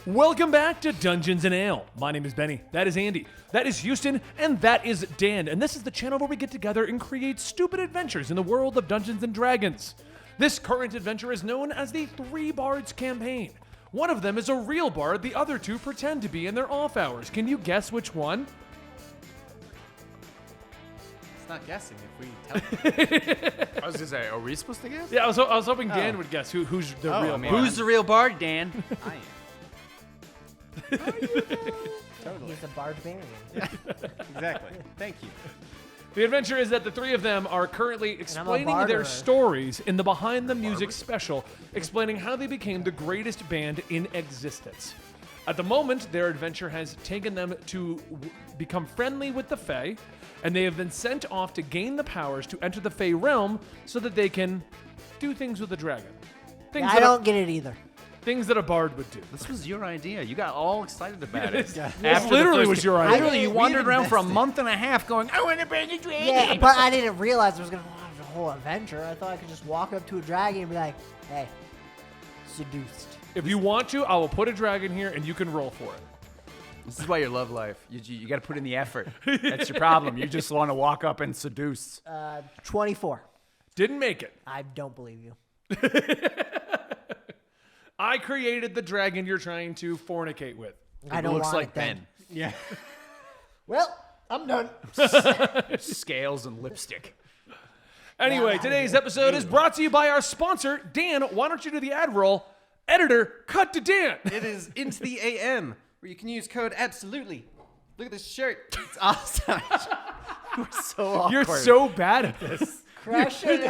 Welcome back to Dungeons and Ale. My name is Benny. That is Andy. That is Houston. And that is Dan. And this is the channel where we get together and create stupid adventures in the world of Dungeons and Dragons. This current adventure is known as the Three Bards campaign. One of them is a real bard, the other two pretend to be in their off hours. Can you guess which one? It's not guessing if we tell you. I was gonna say, are we supposed to guess? Yeah, I was hoping Dan would guess who's the real bard. Who's the real bard, Dan? I am. Totally. He's a barbarian. Exactly. Thank you. The adventure is that the three of them are currently explaining their barterer. stories in the Behind the Music special, explaining how they became the greatest band in existence. At the moment, their adventure has taken them to become friendly with the Fae, and they have been sent off to gain the powers to enter the Fae realm so that they can do things with the dragon. I don't get it either. Things that a bard would do. This was your idea. You got all excited about it. This literally was your idea. Literally, you We wandered around for a invested. month and a half going, I want to bring a dragon. Yeah, but I didn't realize there was going to be a whole adventure. I thought I could just walk up to a dragon and be like, hey, seduced. If you want to, I will put a dragon here and you can roll for it. This is why you love life. You got to put in the effort. That's your problem. You just want to walk up and seduce. 24. Didn't make it. I don't believe you. I created the dragon you're trying to fornicate with. I don't looks want like it then. Ben. Yeah. Well, I'm done. Scales and lipstick. Anyway, today's episode is brought to you by our sponsor, Dan. Why don't you do the ad roll? Editor, cut to Dan. It is Into the AM, where you can use code ABSOLUTELY. Look at this shirt. It's awesome. We're so awkward. You're so bad at this. Crush it.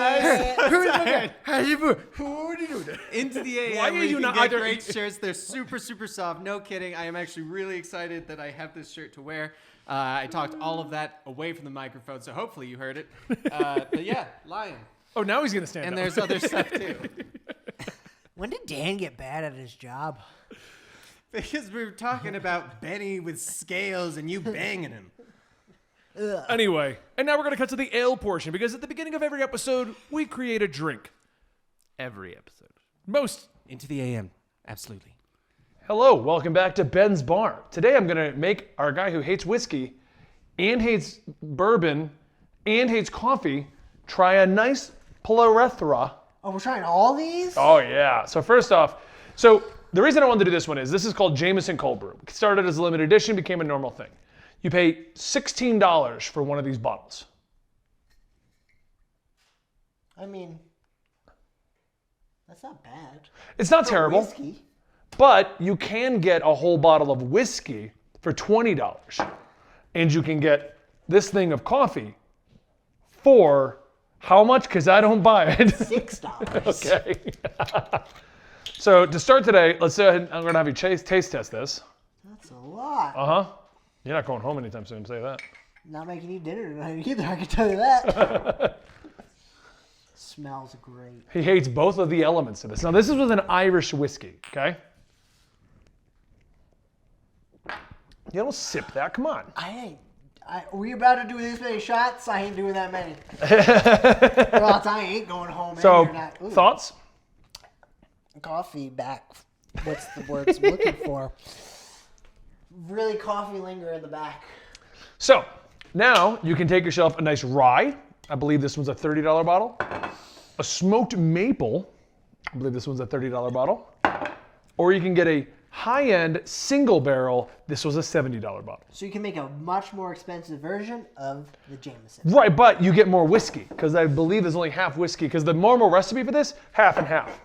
Into the AM. Why are where you can not get either- great shirts? They're super, super soft. No kidding. I am actually really excited that I have this shirt to wear. I talked all of that away from the microphone, so hopefully you heard it. But yeah, Lion. Oh, now he's going to stand And up. there's other stuff too. When did Dan get bad at his job? Because we were talking about Benny with scales and you banging him. Anyway, and now we're going to cut to the ale portion, because at the beginning of every episode, we create a drink. Every episode. Most. Into the AM. Absolutely. Hello, welcome back to Ben's Bar. Today I'm going to make our guy who hates whiskey and hates bourbon and hates coffee try a nice plethora. Oh, we're trying all these? Oh, yeah. So first off, the reason I wanted to do this one is this is called Jameson Cold Brew. It started as a limited edition, became a normal thing. You pay $16 for one of these bottles. I mean, that's not bad. It's not terrible, Whiskey. but you can get a whole bottle of whiskey for $20. And you can get this thing of coffee for how much? Because I don't buy it. $6. Okay. So to start today, let's go ahead. I'm going to have you taste test this. That's a lot. Uh-huh. You're not going home anytime soon, say that. Not making you dinner tonight either, I can tell you that. Smells great. He hates both of the elements of this. Now, this is with an Irish whiskey, okay? You don't sip that, come on. We about to do this many shots? I ain't doing that many. Well, I ain't going home. So, and you're not. Ooh, thoughts? coffee back. What's the words I'm looking for? Really coffee linger in the back. So, now you can take yourself a nice rye. I believe this one's a $30 bottle. A smoked maple. I believe this one's a $30 bottle. Or you can get a high-end single barrel. This was a $70 bottle. So you can make a much more expensive version of the Jameson. Right, but you get more whiskey because I believe there's only half whiskey because the normal recipe for this, half and half.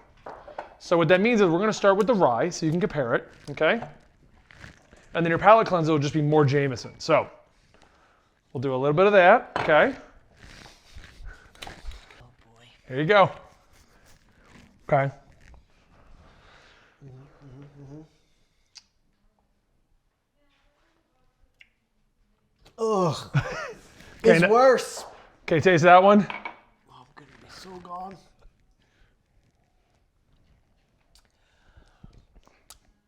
So what that means is we're going to start with the rye so you can compare it, okay? And then your palate cleanser will just be more Jameson. So we'll do a little bit of that, okay? Oh boy. Here you go. Okay. Ugh. Okay, It's now- worse. Okay, taste that one. Oh, I'm gonna be so gone.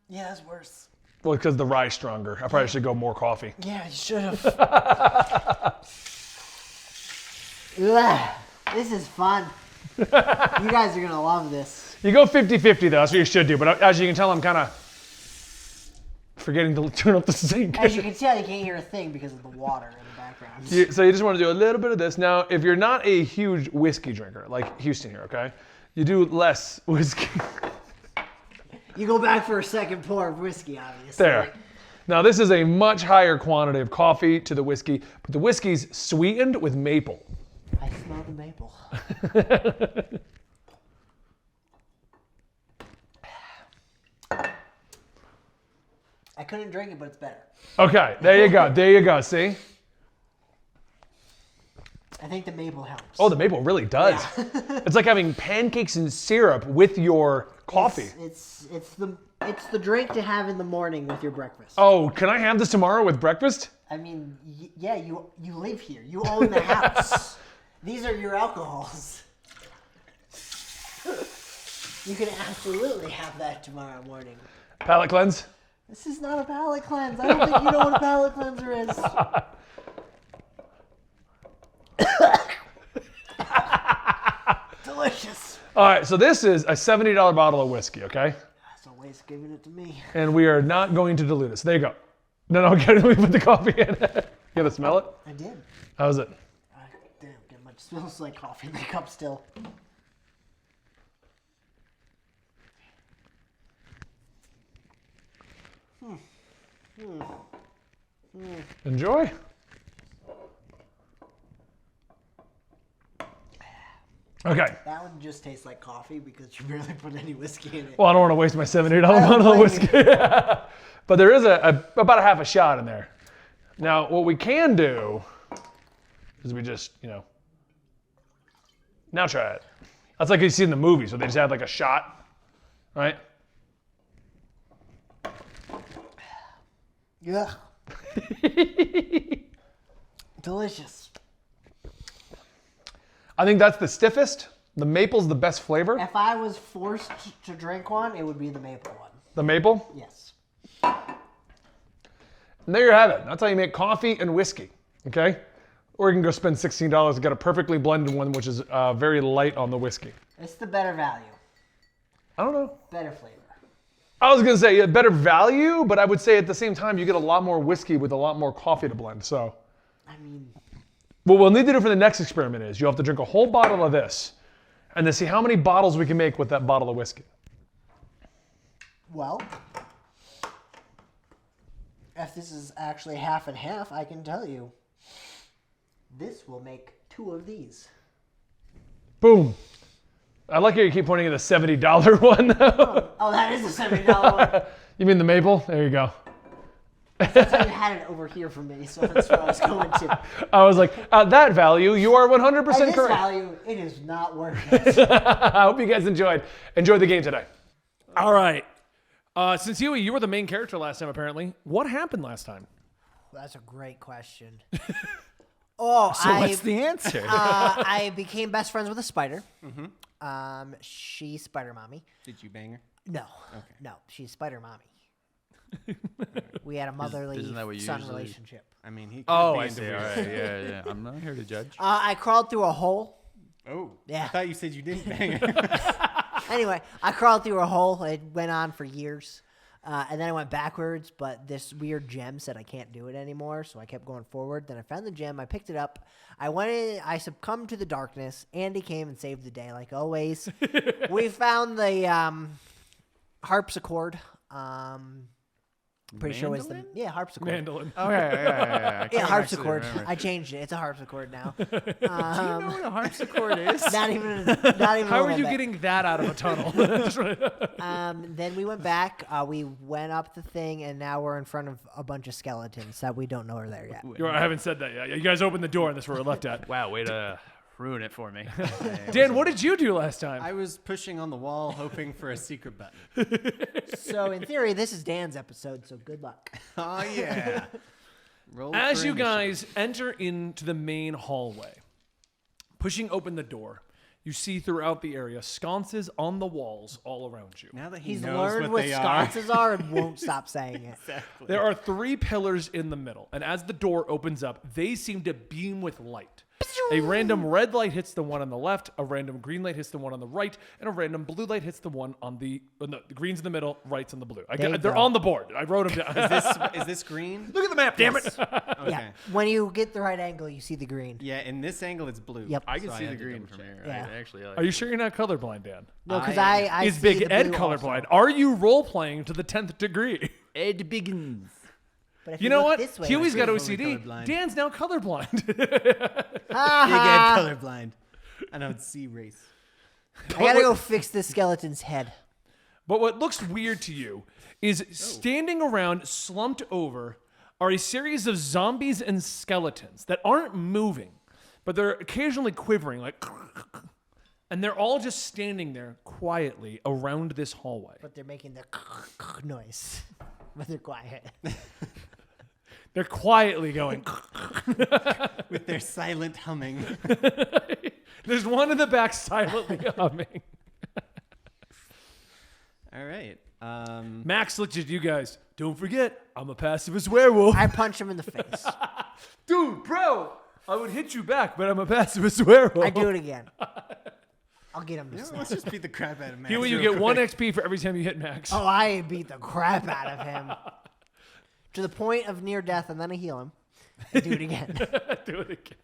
Yeah, that's worse. Well, because the rye's stronger. I probably should go more coffee. Yeah, you should have. This is fun. You guys are gonna love this. You go 50-50 though, that's what you should do. But as you can tell, I'm kind of forgetting to turn up the sink. As you can tell, you can't hear a thing because of the water in the background. So you just want to do a little bit of this. Now, if you're not a huge whiskey drinker, like Houston here, okay? You do less whiskey. You go back for a second pour of whiskey, obviously. There. Now, this is a much higher quantity of coffee to the whiskey, but the whiskey's sweetened with maple. I smell the maple. I couldn't drink it, but it's better. Okay, there you go. There you go. See? I think the maple helps. Oh, the maple really does. It's like having pancakes and syrup with your coffee. It's the drink to have in the morning with your breakfast. Oh, can I have this tomorrow with breakfast? I mean, yeah, you live here. You own the house. These are your alcohols. You can absolutely have that tomorrow morning. Palate cleanse? This is not a palate cleanse. I don't think you know what a palate cleanser is. Delicious. All right, so this is a $70 bottle of whiskey, okay? That's a waste giving it to me. And we are not going to dilute it. So there you go. No, okay, let me put the coffee in. You gonna smell it? I did. How's it? I didn't get much. Smells like coffee in the cup still. Enjoy. Okay. That one just tastes like coffee because you barely put any whiskey in it. Well, I don't want to waste my $70 I don't bottle of blame whiskey. But there is about a half a shot in there. Now, what we can do is we just, now try it. That's like you see in the movies where they just have like a shot, right? Yeah. Delicious. I think that's the stiffest. The maple's the best flavor. If I was forced to drink one, it would be the maple one. The maple. Yes. And there you have it. That's how you make coffee and whiskey, okay? Or you can go spend $16 to get a perfectly blended one, which is very light on the whiskey. It's the better value. I don't know. Better flavor. I was gonna say better value, but I would say at the same time you get a lot more whiskey with a lot more coffee to blend. So, I mean, what we'll need to do for the next experiment is you'll have to drink a whole bottle of this, and then see how many bottles we can make with that bottle of whiskey. well, if this is actually half and half, I can tell you, this will make 2 of these. Boom. I like how you keep pointing at the $70 one though. Oh, that is a $70 one. You mean the maple? There you go. That's how you had it over here for me, so that's what I was going to. I was like, at that value, you are 100% At this correct. value, it is not worth it. I hope you guys enjoyed the game today. All right. Since you were the main character last time, apparently, what happened last time? That's a great question. Oh, So what's the answer? I became best friends with a spider. Mm-hmm. She's Spider Mommy. Did you bang her? No, no, she's Spider Mommy. We had a motherly Isn't that what you son usually- relationship. I mean, he could Oh, be I into see. All weird. right. Yeah. I'm not here to judge. I crawled through a hole. Oh, Yeah. I thought you said you didn't bang her. Anyway, I crawled through a hole. It went on for years. And then I went backwards, but this weird gem said I can't do it anymore, so I kept going forward. Then I found the gem. I picked it up. I went in. I succumbed to the darkness. Andy came and saved the day, like always. We found the harpsichord. Pretty sure it was the harpsichord. Mandolin. Okay. Yeah. Yeah, harpsichord. I changed it. It's a harpsichord now. Do you know what a harpsichord is? Not even. Not even. How a are little you bit. getting that out of a tunnel? Then we went back. We went up the thing, and now we're in front of a bunch of skeletons that we don't know are there yet. I haven't said that yet. You guys opened the door, and that's where we're left at. Wow, way to ruin it for me. Dan, what did you do last time? I was pushing on the wall, hoping for a secret button. So in theory, this is Dan's episode. So good luck. Oh yeah. Roll As for you initiative. guys enter into the main hallway, pushing open the door, you see throughout the area sconces on the walls all around you. Now that he He's knows learned what what they are. sconces are and won't stop saying it. There are 3 pillars in the middle, and as the door opens up, they seem to beam with light. A random red light hits the one on the left, a random green light hits the one on the right, and a random blue light hits the one on the green's in the middle, right's on the blue. They're on the board. I wrote them down. Is this green? Look at the map, damn it. Okay. Yeah. When you get the right angle, you see the green. Yeah, in this angle, it's blue. Yep. I can So see the had to green double from check. here. Yeah. I actually like Are you sure you're not colorblind, Dan? No, because I- I Is see Big the Ed blue colorblind? also. Are you role playing to the 10th degree? Ed Biggins. But if You know look what? This way, Huey's got fully OCD. colorblind. Dan's now colorblind. Big Ha Ed colorblind. I don't see race. I gotta go fix this skeleton's head. But what looks weird to you is standing around slumped over are a series of zombies and skeletons that aren't moving, but they're occasionally quivering, like, and they're all just standing there quietly around this hallway. But they're making the noise. But they're quiet. They're quietly going. With their silent humming. There's one in the back silently humming. All right. Max looked at you guys. Don't forget, I'm a pacifist werewolf. I punch him in the face. Dude, bro, I would hit you back, but I'm a pacifist werewolf. I do it again. I'll get him to snap. Let's just beat the crap out of Max. Huey, you real get 1 quick. XP for every time you hit Max. Oh, I beat the crap out of him. To the point of near death, and then I heal him. I do it again. Do it again.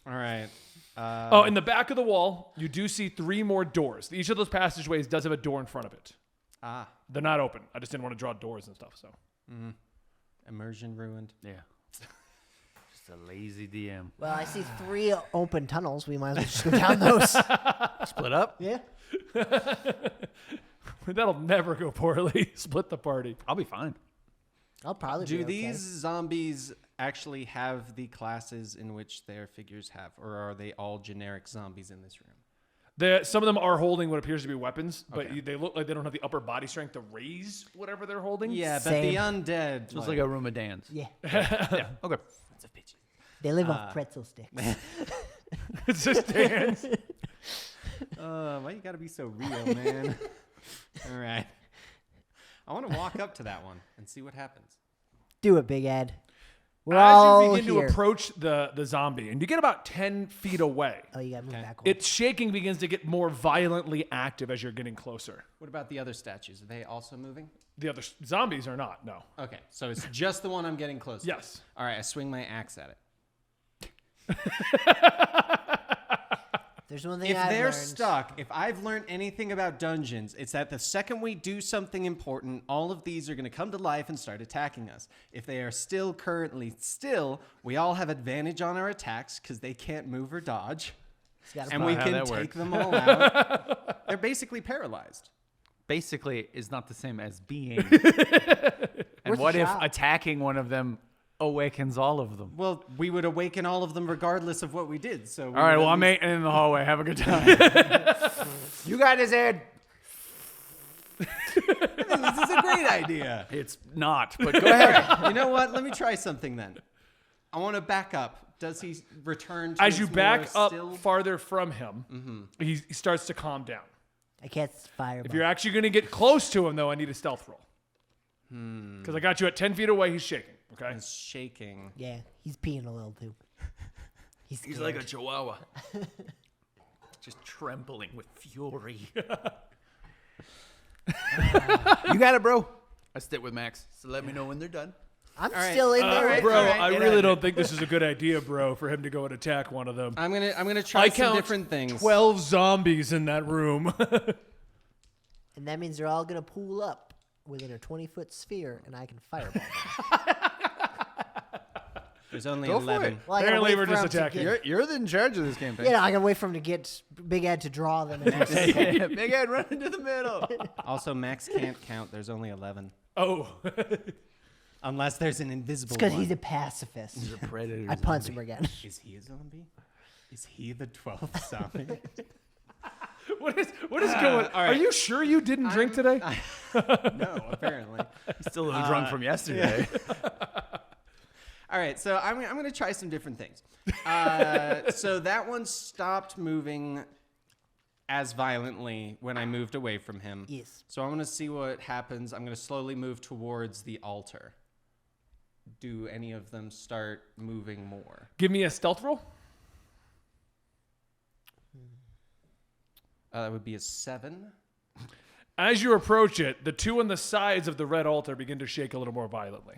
All right. Oh, in the back of the wall, you do see 3 more doors. Each of those passageways does have a door in front of it. They're not open. I just didn't want to draw doors and stuff. So Immersion ruined. Yeah. Just a lazy DM. Well, I see 3 open tunnels. We might as well just go down those. Split up? Yeah. that'll never go poorly. Split the party. I'll be fine. I'll probably Do be okay. these zombies actually have the classes in which their figures have, or are they all generic zombies in this room? Some of them are holding what appears to be weapons, but Okay. they look like they don't have the upper body strength to raise whatever they're holding. Yeah, but Same. the undead. It's like a room of Dan's. Yeah. Yeah. Okay. They live off pretzel sticks. It's just dance. why you gotta be so real, man? All right. I want to walk up to that one and see what happens. Do it, Big Ed. We're all As you begin here. to approach the zombie, and you get about 10 feet away, Oh, you gotta move back. its shaking begins to get more violently active as you're getting closer. What about the other statues? Are they also moving? The other zombies are not, no. Okay, so it's just the one I'm getting close to. Yes. All right, I swing my axe at it. There's one thing If I've they're learned. stuck, if I've learned anything about dungeons, it's that the second we do something important, all of these are going to come to life and start attacking us. If they are still currently still, we all have advantage on our attacks because they can't move or dodge, It's gotta and be- we how can that take works. them all out. They're basically paralyzed. Basically, is not the same as being. Worth And a what if shot. attacking one of them awakens all of them? Well, we would awaken all of them regardless of what we did. So All right, well, I'm eating in the hallway. Have a good time. You got his head. This is a great idea. It's not, but go ahead. You know what? Let me try something then. I want to back up. Does he return to As his you back more up still? farther from him, he starts to calm down. I can't fire. If you're actually going to get close to him, though, I need a stealth roll. Because I got you at 10 feet away. He's shaking. Okay. He's shaking. Yeah, he's peeing a little too. He's He's like a scared. chihuahua. Just trembling with fury. You got it, bro. I stick with Max, so let me know when they're done. I'm right. still in there. right, Bro, all right, I get really out of don't think this is a good idea, bro, for him to go and attack one of them. I'm gonna try I some count different things. 12 zombies in that room. And that means they're all gonna pool up within a 20-foot sphere, and I can fireball them. There's only Go for 11. it. Well, I gotta Apparently wait we're for just him to attacking. get- You're in charge of this campaign. Yeah, I gotta wait for him to get Big Ed to draw them. Into Big Ed, run into the middle. Also, Max can't count. There's only 11. Oh. Unless there's an invisible because one. he's a pacifist. He's a predator. I punch him again. Is he a zombie? Is he the 12th zombie? What is going on? all right. Are you sure you didn't drink today? No, apparently. Still a little drunk from yesterday. All right, so I'm going to try some different things. So that one stopped moving as violently when I moved away from him. Yes. So I'm going to see what happens. I'm going to slowly move towards the altar. Do any of them start moving more? Give me a stealth roll. That would be a 7. As you approach it, the two on the sides of the red altar begin to shake a little more violently.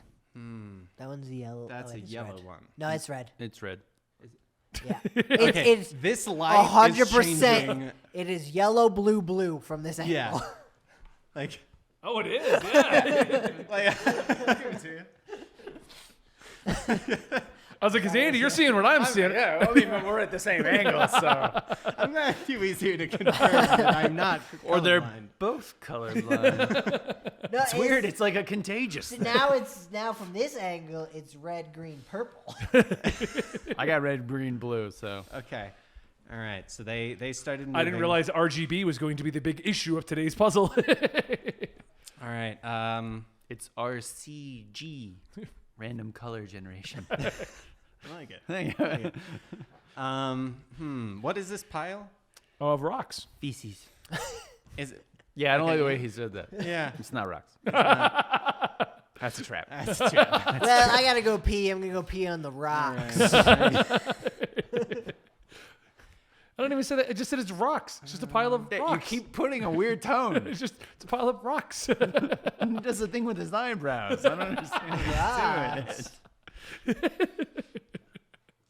That one's the yellow. That's oh, a wait, it's yellow red. one. No, it's red. It's red. Yeah. Okay, It's this light is 100%. changing. It is yellow, blue, blue from this angle. Yeah. Like, Oh, it is. Yeah. like I was like, "Cause Andy, you're seeing what I'm seeing." Yeah, I mean, we're at the same angle, so. I'm not too easy to confirm that I'm not Or they're colorblind. both colorblind. No, It's weird. It's like a contagious. Now from this angle, it's red, green, purple. I got red, green, blue, so. Okay. All right. So they started moving. I didn't realize RGB was going to be the big issue of today's puzzle. All right. It's RCG. Random color generation. I like it. What is this pile? Oh, of rocks. Feces. Is it? Yeah, I don't Okay. like the way he said that. Yeah. It's not rocks. That's a trap. That's true. Well, I gotta go pee. I'm gonna go pee on the rocks. I don't even say that. It just said it's rocks. It's just a pile of You rocks. keep putting a weird tone. It's a pile of rocks. He does the thing with his eyebrows. I don't understand what he's doing.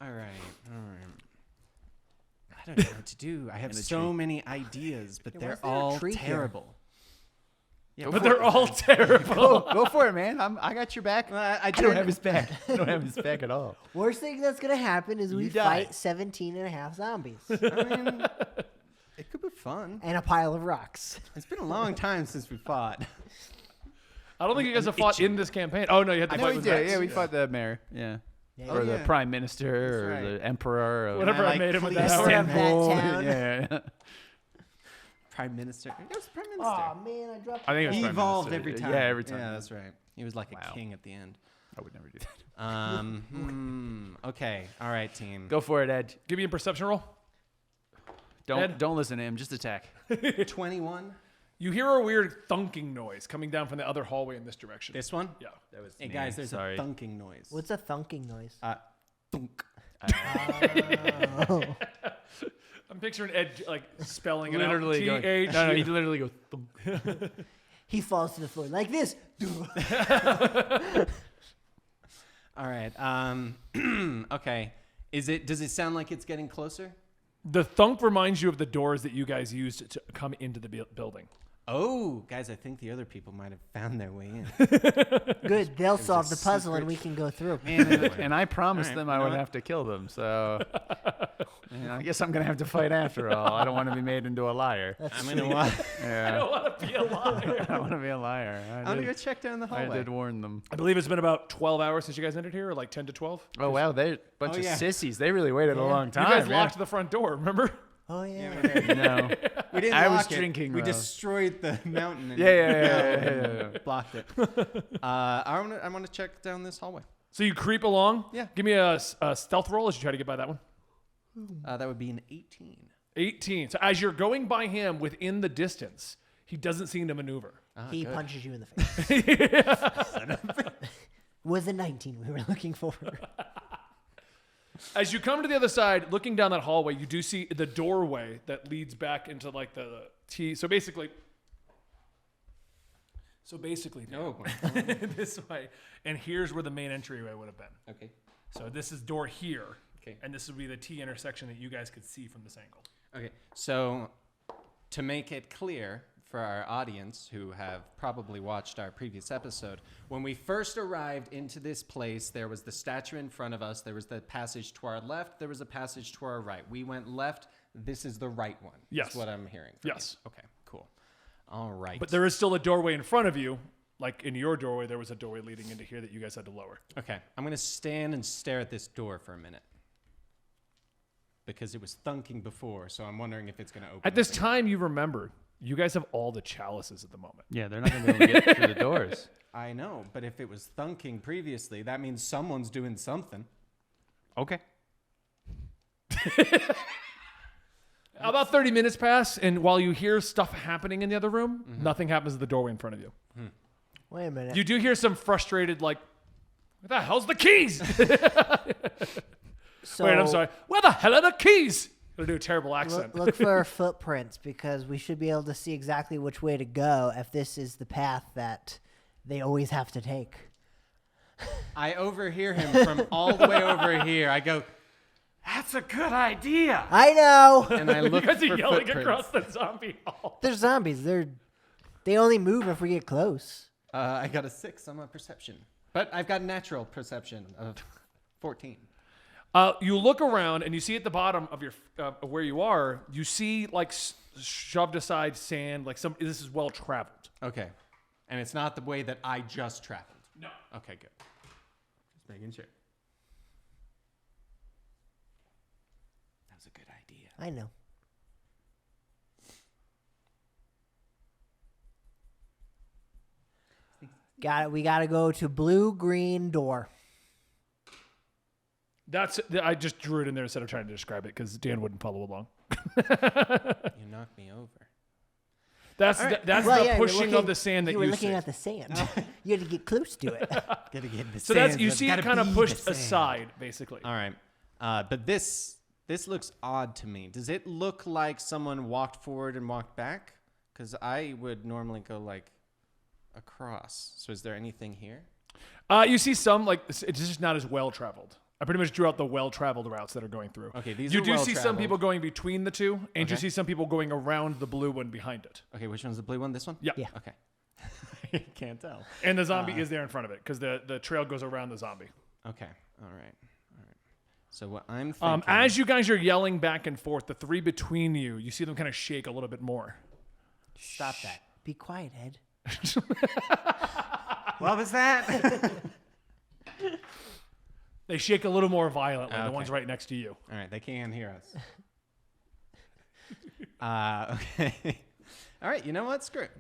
All right. I don't know what to do. I have And a so tree. many ideas, but Yeah, they're why is there a all tree here? terrible. Yeah, But they're all terrible. Go for it, man. I got your back. I I don't have his back. I don't have his back at all. Worst thing that's gonna happen is we You die. fight 17 and a half zombies I mean, it could be fun. and a pile of rocks. It's been a long time since we fought. I don't think you guys have fought in this campaign. Oh no, you had to I know fight we with did. Rex. Yeah, we fought the mayor. Yeah. Yeah, Or yeah. the prime minister, or That's right. the emperor, or Whatever I like, made him with please that. stand one. That Istanbul. town. Yeah. Prime Minister. It was Prime Minister. Oh man, I dropped. I think it was He prime evolved minister. every time. Yeah, every time. Yeah, that's right. He was like Wow. a king at the end. I would never do that. Okay. All right, team. Go for it, Ed. Give me a perception roll. Ed? Don't listen to him. Just attack. 21. You hear a weird thunking noise coming down from the other hallway in this direction. This one? Yeah. That was Hey, me. guys, there's Sorry. a thunking noise. What's a thunking noise? Thunk. Oh. I'm picturing Ed like spelling it Literally out. going. T-H- No, he literally goes. Thunk. He falls to the floor like this. All right. Okay. Does it sound like it's getting closer? The thunk reminds you of the doors that you guys used to come into the building. Oh, guys, I think the other people might have found their way in. Good. They'll solve a the puzzle and secret- we can go through. And I promised All right, them you I know would what? have to kill them. So I guess I'm gonna have to fight after all. I don't want to be made into a liar. I'm gonna watch. I Yeah. don't want to be a liar. I don't want to be a liar. I'm gonna go check down the I hallway. did warn them. I believe it's been about 12 hours since you guys entered here, or like 10 to 12. Oh wow, they're a bunch Oh, of yeah. sissies. They really waited a long You time. guys man. locked the front door, remember? Oh yeah. No. We didn't I lock was it. drinking, We though. destroyed the mountain. And Yeah. blocked it. I want to check down this hallway. So you creep along. Yeah. Give me a stealth roll as you try to get by that one. That would be an 18. 18. So as you're going by him within the distance, he doesn't seem to maneuver. He good. punches you in the face. Was a 19 we were looking for. As you come to the other side, looking down that hallway, you do see the doorway that leads back into like the T. So basically, No. this way. And here's where the main entryway would have been. Okay. So this is door here. Okay. And this would be the T intersection that you guys could see from this angle. Okay. So, to make it clear for our audience who have probably watched our previous episode, when we first arrived into this place, there was the statue in front of us. There was the passage to our left. There was a passage to our right. We went left. This is the right one. Yes. That's what I'm hearing. From Yes. you. Okay. Cool. All right. But there is still a doorway in front of you. Like in your doorway, there was a doorway leading into here that you guys had to lower. Okay. I'm gonna stand and stare at this door for a minute. Because it was thunking before, so I'm wondering if it's gonna open. At this up again. time, you remember, you guys have all the chalices at the moment. Yeah, they're not gonna be able to get through the doors. I know, but if it was thunking previously, that means someone's doing something. Okay. About 30 minutes pass, and while you hear stuff happening in the other room, nothing happens at the doorway in front of you. Wait a minute. You do hear some frustrated, like, "Where the hell's the keys?" So, Wait, I'm sorry. Where the hell are the keys? gonna do a terrible accent. Look for footprints because we should be able to see exactly which way to go if this is the path that they always have to take. I overhear him from all the way over here. I go, "That's a good idea." I know. And I look You guys for are yelling footprints. across the zombie hall. They're zombies. They only move if we get close. I got a 6 on my perception, but I've got natural perception of 14. You look around and you see at the bottom of your where you are, you see like shoved aside sand, like this is well traveled. Okay, and it's not the way that I just traveled. No. Okay, good. Just making sure. That was a good idea. I know. We got to go to blue green door. I just drew it in there instead of trying to describe it because Dan wouldn't follow along. You knocked me over. That's right. that's Well, the yeah, you were pushing looking- of the sand that you were you looking see. at the sand. You had to get close to it. Gotta get the So you see it kind of pushed aside, basically. All right, but this looks odd to me. Does it look like someone walked forward and walked back? Because I would normally go like across. So is there anything here? You see some like it's just not as well traveled. I pretty much drew out the well-traveled routes that are going through. Okay, these you are do see some well-traveled. people going between the two, and you Okay. see some people going around the blue one behind it. Okay, which one's the blue one? This one? Yeah. Yeah. Okay. Can't tell. And the zombie is there in front of it because the trail goes around the zombie. Okay. All right. So what I'm thinking. As you guys are yelling back and forth, the three between you, you see them kind of shake a little bit more. Stop that. Be quiet, Ed. What was that? They shake a little more violently, the Okay. ones right next to you. All right, they can hear us. Okay. All right, you know what? Screw it.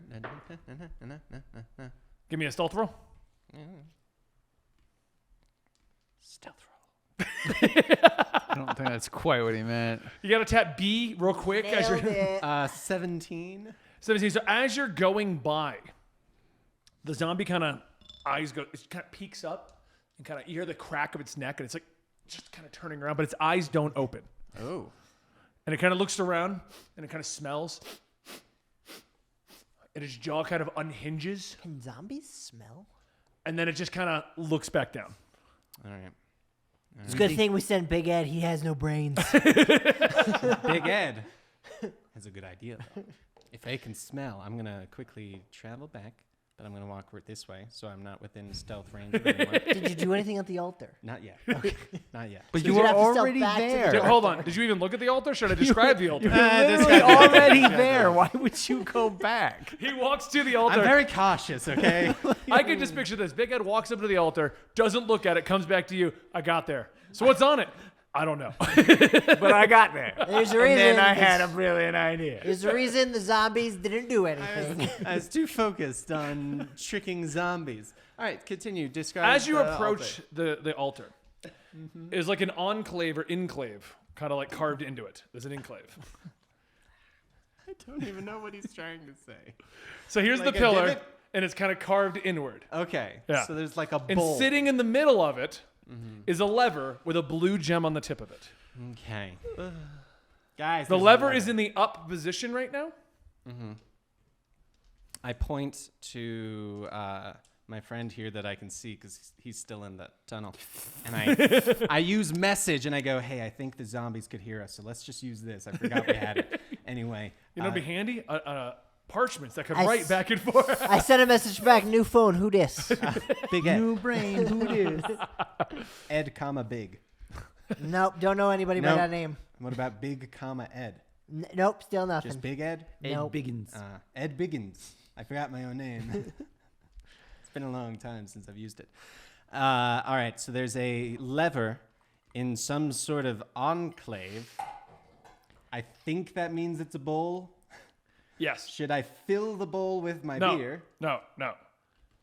Give me a stealth roll. Stealth roll. I don't think that's quite what he meant. You got to tap B real quick as Nailed you're it. 17. 17. So as you're going by, the zombie kind of eyes go. It kind of peeks up and kind of you hear the crack of its neck, and it's like just kind of turning around, but its eyes don't open, Oh. and it kind of looks around and it kind of smells, and its jaw kind of unhinges, Can zombies smell? and then it just kind of looks back down. All right. It's a good thing we sent Big Ed. He has no brains. Big Ed has a good idea. Though. If I can smell, I'm going to quickly travel back, but I'm going to walk this way so I'm not within stealth range of anyone. Did you do anything at the altar? Not yet. Not yet. But So you you'd were have to stealth already back to the there. Dude, hold on. Did you even look at the altar? Should I describe the altar? Literally already there. Why would you go back? He walks to the I'm altar. very cautious, okay? I can just picture this. Big Ed walks up to the altar, doesn't look at it, comes back to you. I got there. So what's on it? I don't know. But I got there. There's a And reason. then I had a brilliant idea. There's a reason the zombies didn't do anything. I was too focused on tricking zombies. All right, continue. Describe. As you the approach altar. the altar, is like an enclave or enclave, kind of like carved into it. There's an enclave. I don't even know what he's trying to say. So here's Like the a pillar, divot? and it's kind of carved inward. Okay. Yeah. So there's like a And bowl. sitting in the middle of it is a lever with a blue gem on the tip of it. Okay. Guys. The there's a lever is in the up position right now. I point to my friend here that I can see because he's still in the tunnel, and I use message and I go, "Hey, I think the zombies could hear us, so let's just use this." I forgot we had it. Anyway, You know, it'd be handy. Parchments that could I write s- back and forth. I sent a message back. New phone. Who dis? Big Ed, New brain. Who it is? Ed, comma Big. Nope. Don't know anybody by Nope. that name. What about Big, comma Ed? Nope. Still nothing. Just Big Ed. Nope. Biggins. Ed Biggins. I forgot my own name. It's been a long time since I've used it. All right, so there's a lever in some sort of enclave. I think that means it's a bowl. Yes. Should I fill the bowl with my No. beer? No.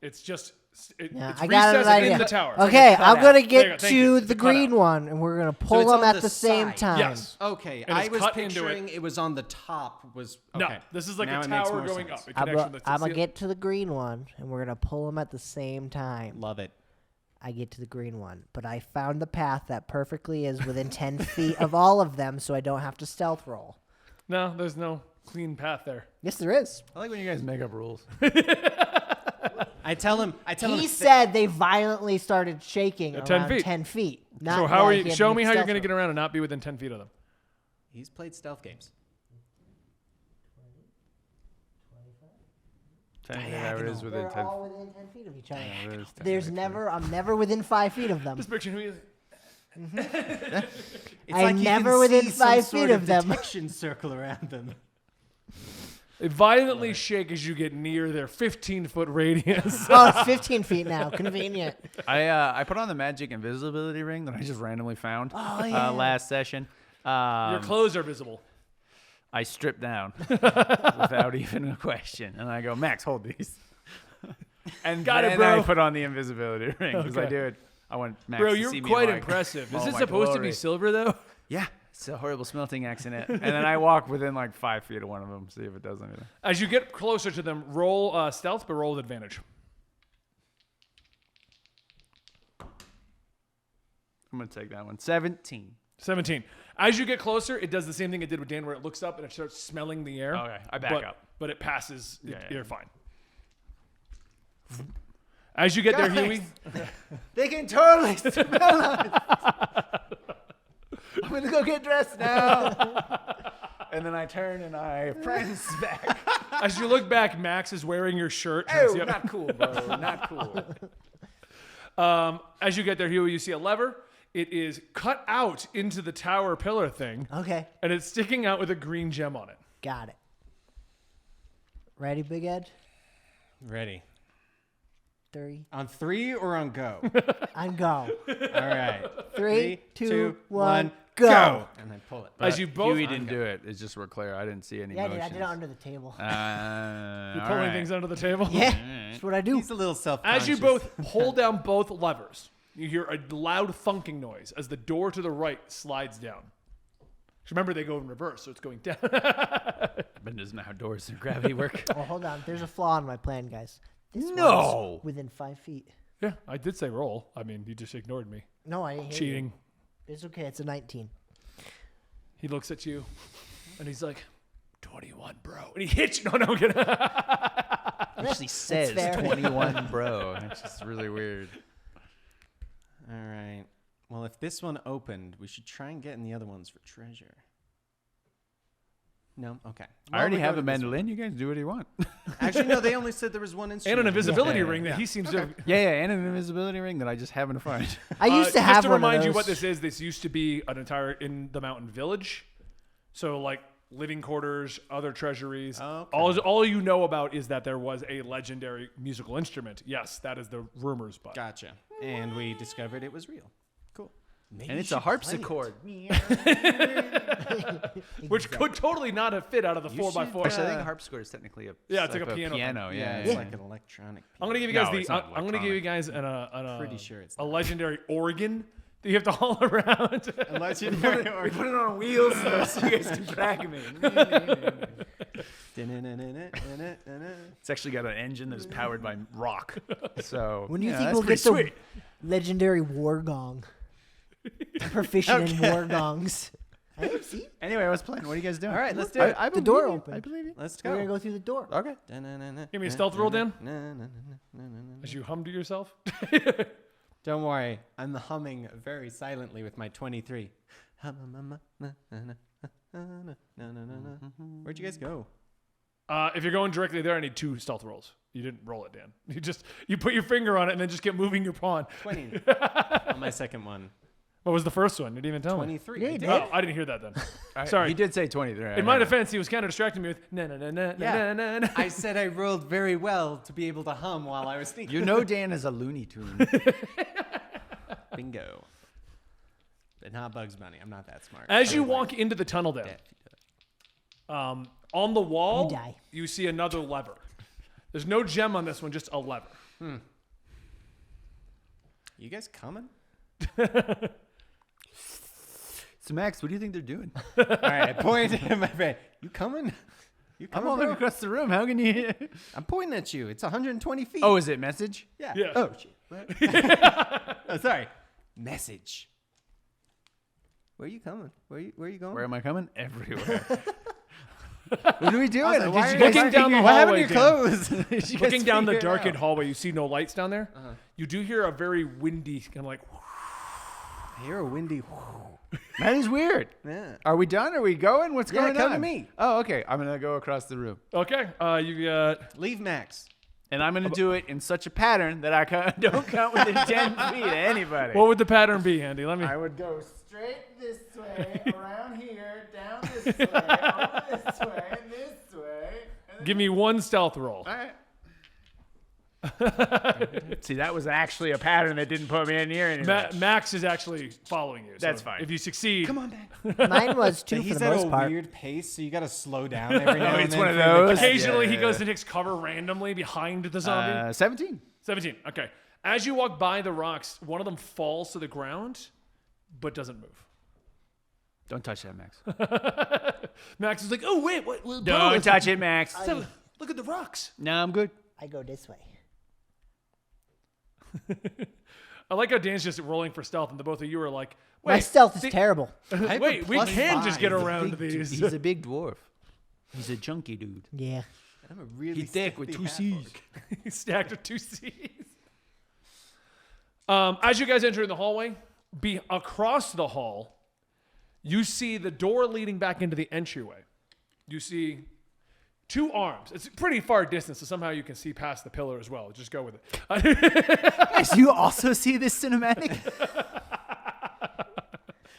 It's just Yeah, it's I got an recessed idea. in the tower. Okay, cut I'm out. gonna There you go, get thank you. to It's the a cut green out. one, and we're gonna pull it's them on at the the same side. time. Yes. Okay, And I it's was cut into picturing it was on the top. Was No, okay. this is like Now a it makes tower more going sense. up. It I'm can actually- gonna get to the green one, and we're gonna pull them at the same time. Love it. I get to the green one. But I found the path that perfectly is within 10 feet of all of them, so I don't have to stealth roll. No, there's no clean path there. Yes, there is. I like when you guys make up rules. I tell him. He said they violently started shaking At around 10 feet. 10 feet. Not So how that are he you? had to Show make me how you're stealth going to get roll. around and not be within 10 feet of them. He's played stealth games. Whatever it is within They're 10. all within 10 feet of each other. Yeah, it is There's technically. I'm never within 5 feet of them. Just picture who he is. It's I'm you never can within see some 5 sort feet of them. Detection circle around them. They violently shake as you get near their 15-foot radius. Oh, it's 15 feet now. Convenient. I put on the magic invisibility ring that I just randomly found last session. Your clothes are visible. I strip down without even a question, and I go, Max, hold these. And Got it, then bro. I put on the invisibility ring because I Okay. do it. I want Max Bro, to you're see me quite like, impressive. Is oh it my supposed to be glory. silver, though? Yeah, it's a horrible smelting accident. And then I walk within like 5 feet of one of them, see if it does anything. As you get closer to them, roll stealth, but roll with advantage. I'm gonna take that one. 17. 17. As you get closer, it does the same thing it did with Dan, where it looks up and it starts smelling the air. Okay, I back up. But it passes. Yeah. You're fine. As you get there, Huey, They can totally smell us. I'm gonna go get dressed now. And then I turn and I prance back. as you look back, Max is wearing your shirt. Oh, Yep. not cool, bro. Not cool. As you get there, Huey, you see a lever. It is cut out into the tower pillar thing, Okay. and it's sticking out with a green gem on it. Got it. Ready, Big Ed? Ready. 3. On 3 or on go? I'm go. All right. 3, 2, 1, go. go. And then pull it. As you both, Huey didn't do it. It's just we're clear. I didn't see any Yeah, I motions. did it under the table. you're pulling things under the table. Yeah, that's what I do. He's a little self-conscious. As you both pull down both levers, you hear a loud thunking noise as the door to the right slides down. Remember, they go in reverse, so it's going down. But doesn't know how doors and gravity work. Oh, hold on. There's a flaw in my plan, guys. This No. one's within 5 feet. Yeah, I did say roll. I mean, you just ignored me. No, I didn't hear Cheating. you. It's okay. It's a 19. He looks at you, and he's like, 21, bro. And he hits you. No, I'm kidding. Actually says fair. 21, bro. It's just really weird. All right. Well, if this one opened, we should try and get in the other ones for treasure. No? Okay. I already we have go a to this mandolin. You guys do what you want. one. Actually, no. They only said there was one And instrument. an invisibility Yeah. ring that he seems to have. Yeah, and an invisibility ring that I just happen to find. I used to Just have to one remind of you those. what this used to be an entire in the mountain village. So like living quarters, other treasuries. Okay. All you know about is that there was a legendary musical instrument. Yes, that is the rumors, but Gotcha. And we discovered it was real. Cool. Maybe And you it's a should harpsichord. which could totally not have fit out of the 4x4. Actually, I think a harpsichord is technically a Yeah, it's like a piano thing. piano. play it. Yeah, It's like an electronic. I'm gonna give you guys No, it's not I'm gonna give you guys Pretty sure it's a not. legendary organ that you have to haul around. Legendary We put it on wheels so you guys can track me. It's actually got an engine that is powered by rock. So When do you yeah, think that's we'll pretty get sweet. the legendary war gong? Proficient in war gongs. Hey, see? Anyway, I was playing. What are you guys doing? All right, let's do it. I The door believe you. opened. I believe you. Let's We're go. gonna go through the door. Okay. Give me a stealth roll, Dan. As you hum to yourself. Don't worry, I'm humming very silently with my 23. Where'd you guys go? If you're going directly there, I need 2 stealth rolls. You didn't roll it, Dan. You put your finger on it and then just kept moving your pawn. 20 on my second one. What was the first one? You didn't even tell me. 23. Yeah, I you did. did. Oh, I didn't hear that then. Sorry. He did say 23. In my defense, he was kind of distracting me with na na na na Yeah. na na. I said I rolled very well to be able to hum while I was thinking. You know Dan is a Looney Tune. Bingo. But not Bugs Bunny. I'm not that smart. As you walk into the tunnel, Dan, on the wall, You die. you see another lever. There's no gem on this one, just a lever. You guys coming? So Max, what do you think they're doing? All right, I point at my friend. You coming? You I'm coming, all the way bro? across the room. How can you? I'm pointing at you. It's 120 feet. Oh, is it message? yeah. Yeah. Oh, shit. Oh, sorry. Message. Where are you coming? Where are you going? Where am I coming? Everywhere. What are we doing? Like, Why did are you you guys looking down the what happened hallway, to your clothes? Did you guys Looking down the figure it darkened out? hallway, you see no lights down there. You do hear a very windy kind of like. I hear a windy. That is weird. Yeah. Are we done? Are we going? What's Yeah, going come on? to me. Oh, okay. I'm gonna go across the room, Okay, you got. Leave Max. and I'm gonna do it in such a pattern that I don't count within 10 feet of anybody. What would the pattern be, Andy? Let me. I would go straight this way, around here, down this way, over this way, and this way. And Give me one stealth roll. all right. See, that was actually a pattern that didn't put me in near anything. Max is actually following you. So That's fine. If you succeed, Come on back. Mine was 2 for He's the at most a part. weird pace, so you got to slow down every now and it's then. one of for him to those. catch- occasionally he Yeah. goes and takes cover randomly behind the zombie. 17. 17. Okay. As you walk by the rocks, one of them falls to the ground, but doesn't move. Don't touch that, Max. Max is like, "Oh wait, what? Don't touch it, Max. Look at the rocks." No, I'm good. I go this way. I like how Dan's just rolling for stealth, and the both of you are like, "Wait, My stealth is see- terrible. have Wait, a we plus can just get 5. around these." He's a big dwarf. He's a chunky dude. Yeah. I'm a really He's thick with stealthy 2 C's. half-orc. He's stacked with 2 C's. As you guys enter the hallway, be across the hall, you see the door leading back into the entryway. You see 2 arms. It's a pretty far distance, so somehow you can see past the pillar as well. Just go with it. Guys, you also see this cinematic?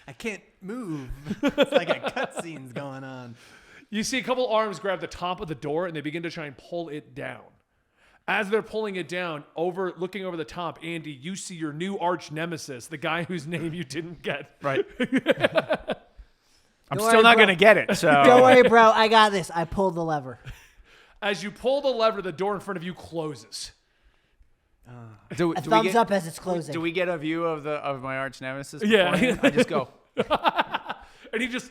I can't move. It's like a cutscene's going on. You see a couple arms grab the top of the door and they begin to try and pull it down. As they're pulling it down, looking over the top, Andy, you see your new arch nemesis, the guy whose name you didn't get. Right. I'm Don't still worry, not bro. going to get it, so. Don't worry, bro. I got this. I pulled the lever. As you pull the lever, the door in front of you closes. Do, A do we thumbs get, up as it's closing. Do we get a view of my arch nemesis? Yeah. beforehand? I just go, And he just,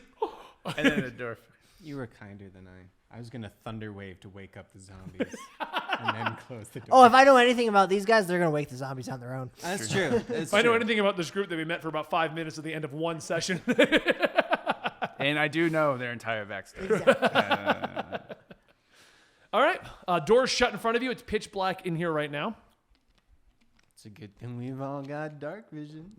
and then the door. You were kinder than I was going to thunder wave to wake up the zombies and then close the door. Oh, if I know anything about these guys, they're going to wake the zombies on their own. That's true. if I know anything about this group, that we met for about 5 minutes at the end of one session. And I do know their entire backstory. All right. Door's shut in front of you. It's pitch black in here right now. It's a good thing we've all got dark vision.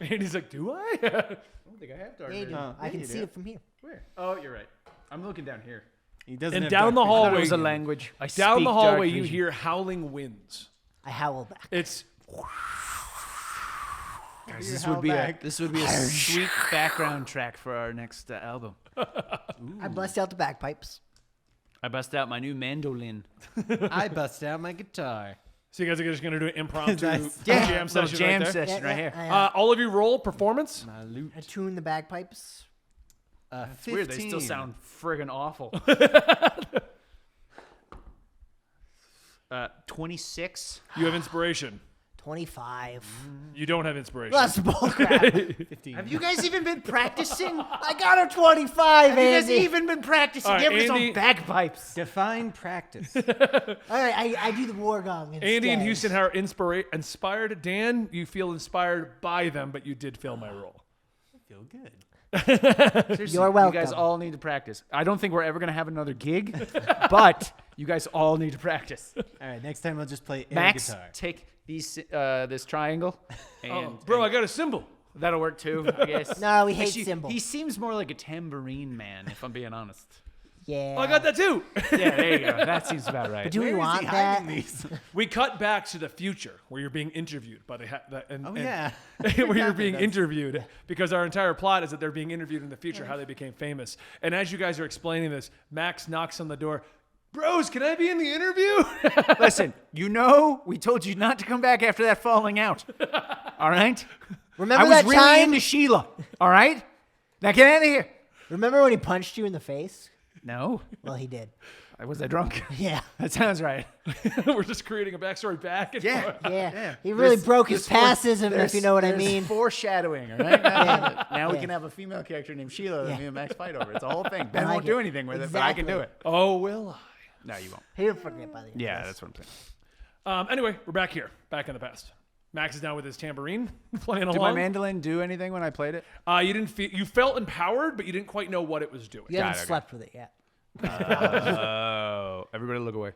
And he's like, do I? I don't think I have dark Yeah, you do. vision. I can you see do. it from here. Where? Oh, you're right. I'm looking down here. He doesn't And have down dark the vision. I thought hallway, it was a language. I down speak the hallway, dark you vision. hear howling winds. I howl back. It's Guys, Your this would be howlback. a sweet background track for our next album. I bust out the bagpipes. I bust out my new mandolin. I bust out my guitar. so you guys are just gonna do an impromptu Nice. jam little session jam right there. session right here. All of you roll performance. My loot. I tune the bagpipes. It's weird. They still sound friggin' awful. 26. You have inspiration. 25. You don't have inspiration. That's bullcrap. 15. Have you guys even been practicing? I got a 25, Have you guys Andy. even been practicing? All right, Give us Andy- some bagpipes. Define practice. All right, I do the war gong instead. Andy and Houston are inspired. Dan, you feel inspired by them, but you did fail my role. I feel good. Seriously, You're You welcome. guys all need to practice. I don't think we're ever going to have another gig, but you guys all need to practice. All right, next time I'll just play air Max, guitar. take these this triangle. And, Oh, bro, I got a symbol. that'll work too, I guess. No, we hate Actually, cymbals. He seems more like a tambourine man, if I'm being honest. Yeah. Oh, I got that too. Yeah, there you go. That seems about right. But do we Where is want he that? hiding these? We cut back to the future where you're being interviewed by Yeah. where you're Yeah, being that's- interviewed because our entire plot is that they're being interviewed in the future, how they became famous. And as you guys are explaining this, Max knocks on the door. Bros, can I be in the interview? Listen, we told you not to come back after that falling out. All right? Remember I was that really time? into Sheila. All right? Now get out of here. Remember when he punched you in the face? No. Well, he did. Was I drunk? Yeah. That sounds right. We're just creating a backstory back and forth. Yeah. He really broke his passism, if you know what I mean. Foreshadowing, all right? Now we can have a female character named Sheila that Yeah. me and Max fight over. It's a whole thing. Ben like won't do it. anything with it, but I can do it. Oh, will I? No, you won't. He'll forget by the end. Yeah, of that's this. what I'm saying. Anyway, we're back here, back in the past. Max is now with his tambourine, playing Did along. my mandolin do anything when I played it? You didn't feel, you felt empowered, but you didn't quite know what it was doing. You haven't it, okay. slept with it yet. Oh, everybody look away.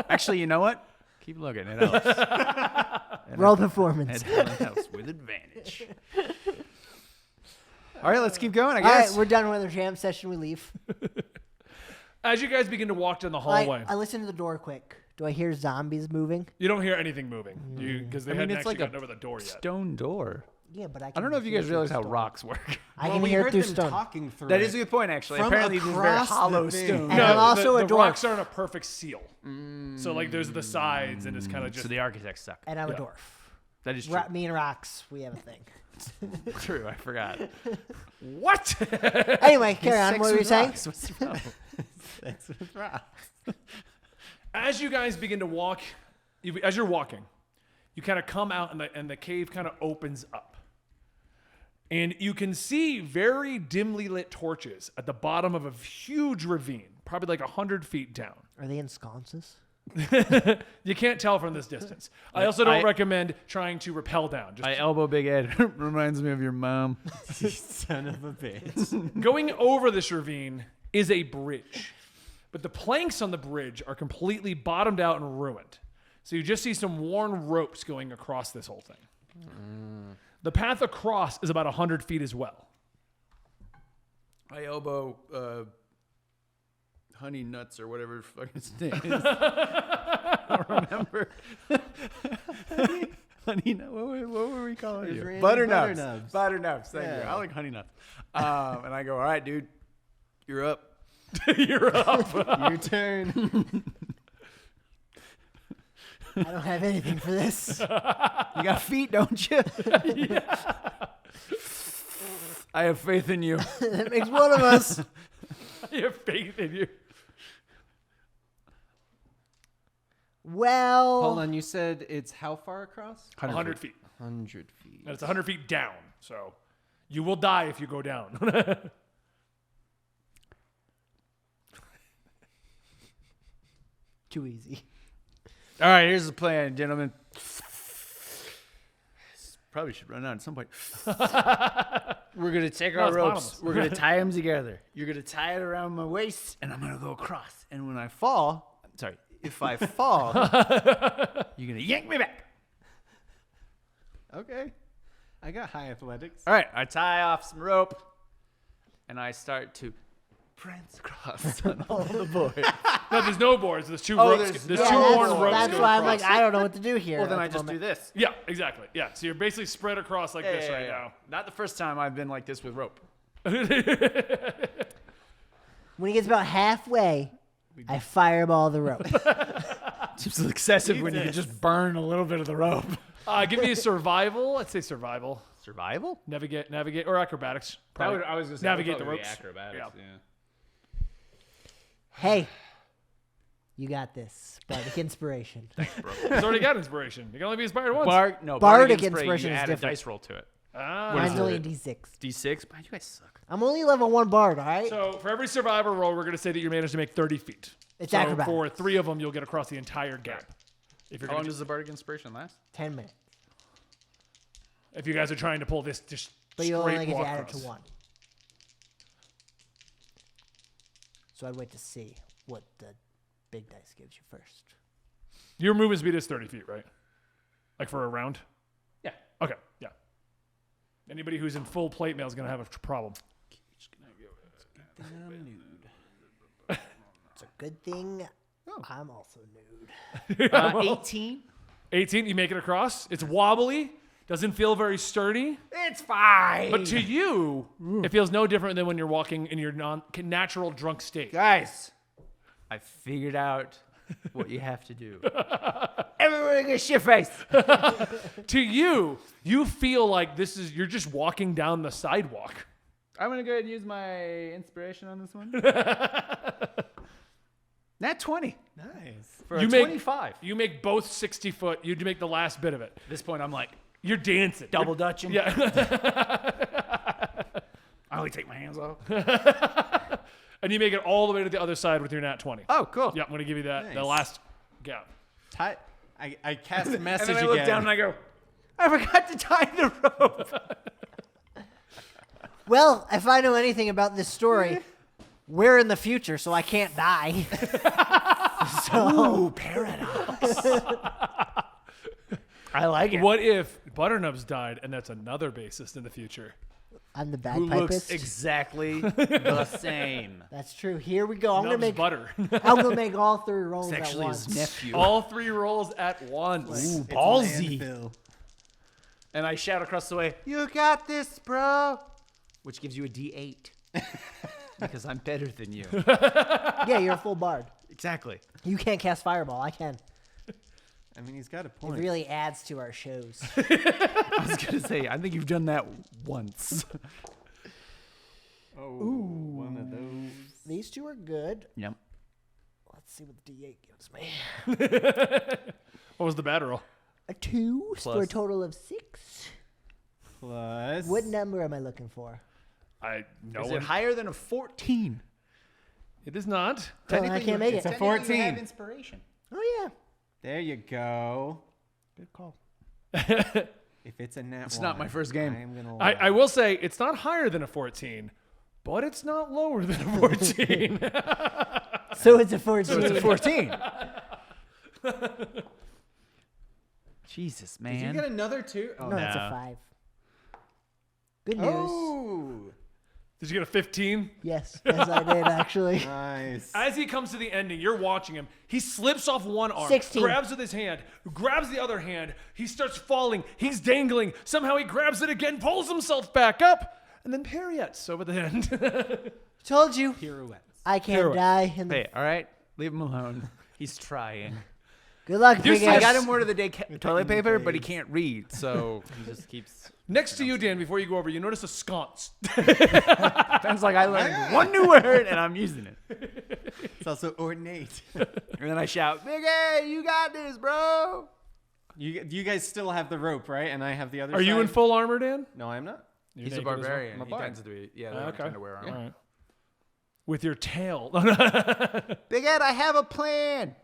Actually, you know what? Keep looking. It helps. Roll performance. It helps with advantage. All right, let's keep going, I All guess. right, we're done with our jam session. We leave. As you guys begin to walk down the hallway, I listen to the door quick. Do I hear zombies moving? you don't hear anything moving because they I mean, hadn't it's actually like a gotten over the door yet. Stone door. Yeah, but I I don't know if you guys hear realize how stone. rocks work. I Well, can we hear it heard through them stone. talking through That it. is a good point, actually. From Apparently, this is very across the hollow thing. stone. And I'm also a the dwarf. rocks aren't a perfect seal. So like there's the sides and it's kind of just So the architects suck. And I'm a Yeah. dwarf. That is true. Me and rocks, we have a thing. True, I forgot. what? Anyway, carry on. What were you saying? What's the problem? Sex with rocks. As you guys begin to walk, as you're walking, you kind of come out and the cave kind of opens up. And you can see very dimly lit torches at the bottom of a huge ravine, probably like 100 feet down. Are they in sconces? You can't tell from this distance. I also don't recommend trying to rappel down. Just I elbow Big Ed. Reminds me of your mom. Son of a bitch. going over this ravine is a bridge, but the planks on the bridge are completely bottomed out and ruined. So you just see some worn ropes going across this whole thing. The path across is about 100 feet as well. I elbow Honey Nuts or whatever fucking his name is. I don't remember. Honey Nuts. What were we calling It was you? Randy Butternubs. Butternubs. Butternubs. Thank you. Yeah. I like Honey Nuts. And I go, all right, dude, you're up. You're up. Your turn. I don't have anything for this. You got feet, don't you? I have faith in you. That makes one of us. I have faith in you. Well, Hold on, you said it's how far across? 100 feet. 100 feet. And it's 100 feet down. So you will die if you go down. too easy. All right, here's the plan, gentlemen. Probably should run out at some point. We're going to take our it's ropes. bottomless. We're going to tie them together. You're going to tie it around my waist, and I'm going to go across. And when I fall, if I fall, you're going to yank me back. Okay. I got high athletics. All right, I tie off some rope, and I start to prance across on all the boards. No, there's no boards. There's two Oh, ropes. there's- There's yeah, two that's- worn ropes. That's going why I'm like, across. I don't know what to do here. Well, then at I the just do moment. this. Yeah, exactly. Yeah. So you're basically spread across like this right now. Not the first time I've been like this with rope. When he gets about halfway, I fireball the rope. It's excessive when you can just burn a little bit of the rope. Give me a survival. I'd say survival. Survival? Navigate, or acrobatics. Probably. I was going to say navigate the ropes. acrobatics. Yeah. Hey, you got this. Bardic inspiration. He's already got inspiration. You can only be inspired once. Bardic You inspiration is add different. a dice roll to it. Mine's only a D6. D6? Man, you guys suck. I'm only level 1 bard, all right? So for every survivor roll, we're going to say that you managed to make 30 feet. It's so acrobatics. for 3 of them, you'll get across the entire gap. If you're How long gonna does the bardic inspiration last? 10 minutes. if you guys are trying to pull this just But you straight only get to walk add it to across. 1. So I'd wait to see what the big dice gives you first. Your movement speed is 30 feet, right? Like for a round? Yeah. Okay, yeah. Anybody who's in full plate mail is going to have a problem. It's a good thing I'm also nude. 18? 18, you make it across. It's wobbly, doesn't feel very sturdy. It's fine. But to you, it feels no different than when you're walking in your natural drunk state. Guys, I figured out what you have to do. Everybody get shit face. To you, you feel like you're just walking down the sidewalk. I'm going to go ahead and use my inspiration on this one. Nat 20. Nice. For You a make- 25. You make both 60 foot. You make the last bit of it. At this point, I'm like, You're dancing. double dutching. Yeah. I only take my hands off. And you make it all the way to the other side with your nat 20. Oh, cool. Yeah, I'm going to give you that. The Nice. last gap. I cast a And message then I again. look down and I go, I forgot to tie the rope. Well, if I know anything about this story, we're in the future, so I can't die. Ooh, paradox. I like it. What if Butternubs died and that's another bassist in the future? I'm the Who looks bagpipist. exactly the same. That's true. Here we go. I'm gonna Nubs make. Butter. I'm gonna make all 3 rolls It's at actually once. his nephew. All 3 rolls at once. Ooh, It's ballsy. landfill. And I shout across the way, "You got this, bro!" Which gives you a D8 because I'm better than you. Yeah, you're a full bard. Exactly. You can't cast fireball. I can. I mean, he's got a It point. really adds to our shows. I was gonna say, I think you've done that once. One of those. These 2 are good. Yep. Let's see what the D8 gives me. What was the bad roll? A 2 for a Plus. total of 6. Plus. What number am I looking for? No Is one. it higher than a 14? It is not. Oh, I can't make it's it. a 14. You have inspiration. Oh, yeah. There you go. Good call. If it's a nat It's one, not my first game. I am gonna. I will say it's not higher than a 14, but it's not lower than a 14. So it's a 14. So it's a 14. Jesus, man. Did you get another 2? Oh, No, it's a No. 5. Good news. Oh, Did you get a 15? Yes, I did, actually. nice. As he comes to the ending, you're watching him. He slips off one arm, 16. grabs with his hand, grabs the other hand. He starts falling. He's dangling. Somehow he grabs it again, pulls himself back up, and then pirouettes over the end. Told you. Pirouettes. I can't Hero. die. In the... Hey, all right? Leave him alone. He's trying. Good luck, You're big so- I ass. got him word of the day toilet paper, but he can't read, so he just keeps... Next to you, Dan, before you go over, you notice a sconce. Sounds like I learned one new word, and I'm using it. It's also ornate. And then I shout, Big A, you got this, bro. You guys still have the rope, right? And I have the other. Are you in side? full armor, Dan? No, I'm not. You're He's a naked as well? barbarian. I'm a He bard. tends to be. Yeah, they Okay. tend to wear armor. All right. With your tail. Big Ed, I have a plan.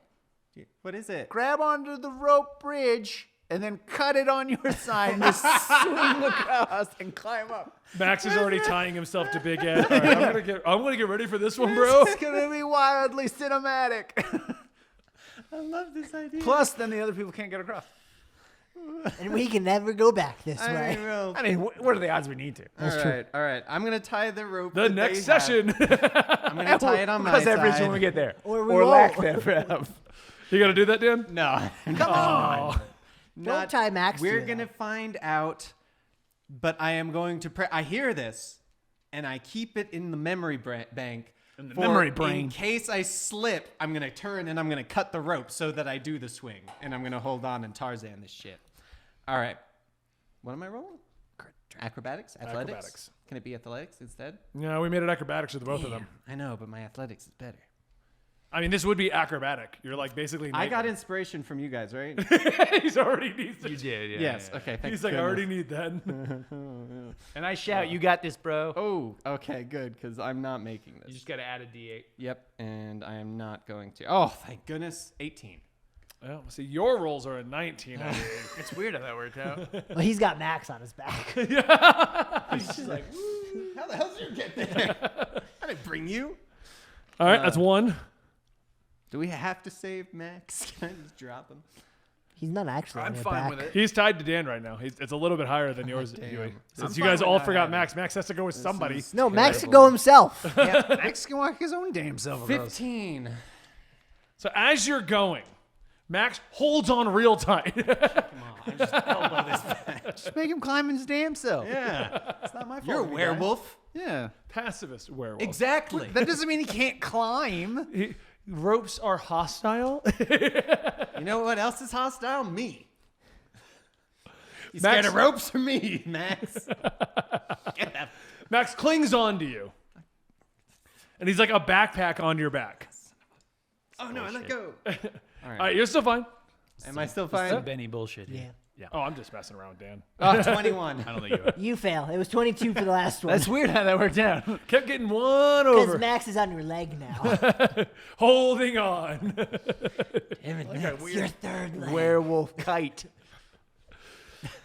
What is it? Grab onto the rope bridge and then cut it on your side and just swing across and climb up. Max is already tying himself to Big Ed. All right, I'm gonna get ready for this one, bro. It's gonna be wildly cinematic. I love this idea. Plus, then the other people can't get across. And we can never go back this I way. will. I mean, what are the odds we need to? All right. I'm gonna tie the rope. The that next they have. session. I'm gonna tie it on my Cross that bridge side. when we get there. Or we lack won't. thereof. You gonna do that, Dan? No, Come on. Don't tie Max to We're it, gonna though. find out, but I am going to. I hear this, and I keep it in the memory bank. In the for memory brain. In case I slip, I'm gonna turn and I'm gonna cut the rope so that I do the swing, and I'm gonna hold on and Tarzan this shit. All right. What am I rolling? Acrobatics? Athletics? Acrobatics. Can it be athletics instead? No, we made it acrobatics with both of them. I know, but my athletics is better. I mean, this would be acrobatic. You're like basically. I got naked. inspiration from you guys, right? He's already needs it. You did, yeah. Yes. yeah. Okay. Thank He's like, I goodness. already need that. And I shout, you got this, bro. Oh, okay, good, because I'm not making this. You just got to add a D8. Yep, and I am not going to. Oh, thank goodness. 18. Well, see, your rolls are a 19. I think. It's weird how that worked out. Well, he's got Max on his back. He's just like, "Woo, how the hell did you get there? I didn't bring you. All right, that's one. Do we have to save Max? Can I just drop him? He's not actually on I'm your fine back. with it. He's tied to Dan right now. It's a little bit higher than yours, damn. Huey. I'm Since you fine guys with all not forgot having Max. Max has to go with somebody. is- No, Max can Terrible. go himself. Yeah, Max can walk his own damn self across. 15. So as you're going, Max holds on real tight. Just make him climb his damn self. Yeah. It's not my fault. You're a if he dies. werewolf. Yeah. Pacifist werewolf. Exactly. That doesn't mean he can't climb. Ropes are hostile. You know what else is hostile? Me. You Max- scared of ropes or me, Max? Max clings on to you. And he's like a backpack on your back. Oh, no, I let go. All right, you're still fine. Am I still Some fine? Benny bullshit. Yeah. Oh, I'm just messing around, Dan. 21. I don't think you are. You fail. It was 22 for the last one. That's weird how that worked out. Kept getting one Because over. Max is on your leg now. Holding on. Damn it, Max. Your third leg. Werewolf kite.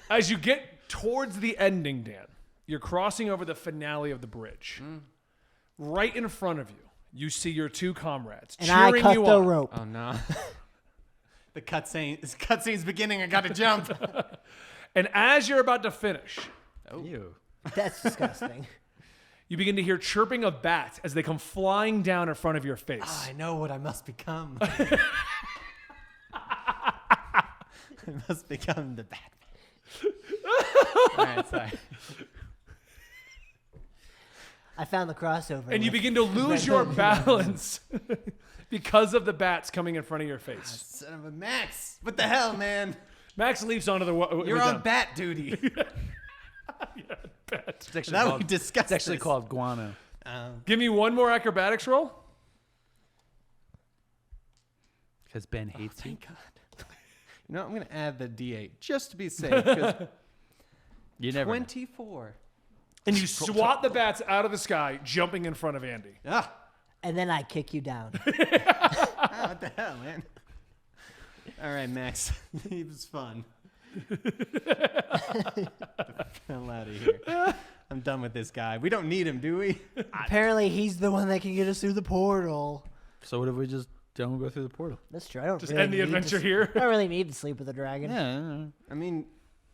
As you get towards the ending, Dan, you're crossing over the finale of the bridge. Right in front of you, you see your two comrades And I cheering cut you the on. rope. Oh no. The cutscene's beginning. I gotta jump. And as you're about to finish, Ew. That's disgusting. you begin to hear chirping of bats as they come flying down in front of your face. I know what I must become. I must become the Batman. All right, sorry. I found the crossover. And you with begin to lose Red your Hood. balance because of the bats coming in front of your face. Son of a Max. What the hell, man? Max leaps onto the You're we're on done. bat duty. Bat. It's actually Now we called, discussed it's actually this. called guano. Give me one more acrobatics roll. Because Ben hates you. Thank God. You know, I'm going to add the D8 just to be safe. 'Cause You never. 24. And you swat the bats out of the sky, jumping in front of Andy. Ah, And then I kick you down. what the hell, man? All right, Max. It was fun. Get the hell out of here. I'm done with this guy. We don't need him, do we? Apparently, he's the one that can get us through the portal. So what if we just don't go through the portal? That's true. I don't Just really end the need adventure to, here. I don't really need to sleep with a dragon. Yeah. I mean,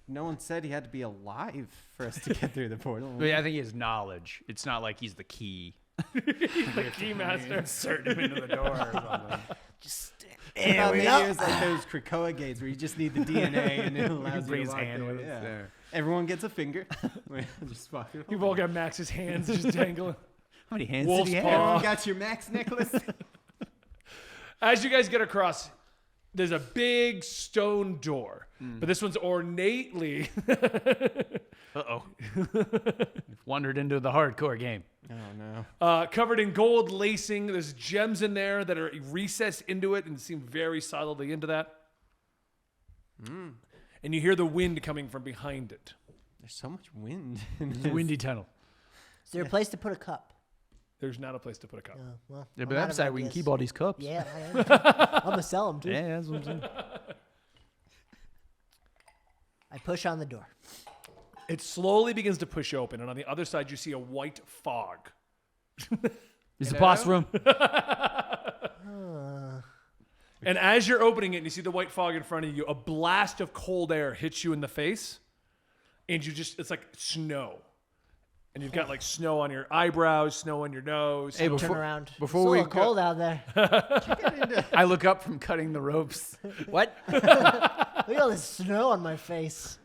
no one said he had to be alive for us to get through the portal. But I think he has knowledge. It's not like he's the key. The key master. Insert him into the door or something. Just Yeah, we maybe go. it was like those Krakoa gates where you just need the DNA and it allows you bring to his walk hand there. with it. Yeah. There. Everyone gets a finger. Just walk it You've all got Max's hands just dangling. How many hands Wolf's did he paw. have? Everyone got your Max necklace. As you guys get across, there's a big stone door, but this one's ornately Uh-oh. You've wandered into the hardcore game. Oh no. covered in gold lacing. There's gems in there that are recessed into it and seem very solidly into that. And you hear the wind coming from behind it. There's so much wind. It's a windy tunnel. Is there a place to put a cup? There's not a place to put a cup. Oh, well, Yeah, I'm but out of upside we can ideas. keep all these cups. Yeah, I am. I'm gonna sell them too. Yeah, that's what I'm saying. I push on the door. It slowly begins to push open, and on the other side, you see a white fog. It's the boss room. And as you're opening it and you see the white fog in front of you, a blast of cold air hits you in the face, and it's like snow. And you've got like snow on your eyebrows, snow on your nose. Hey, Turn around. before it's a we little cold out there. I look up from cutting the ropes. What? Look at all this snow on my face.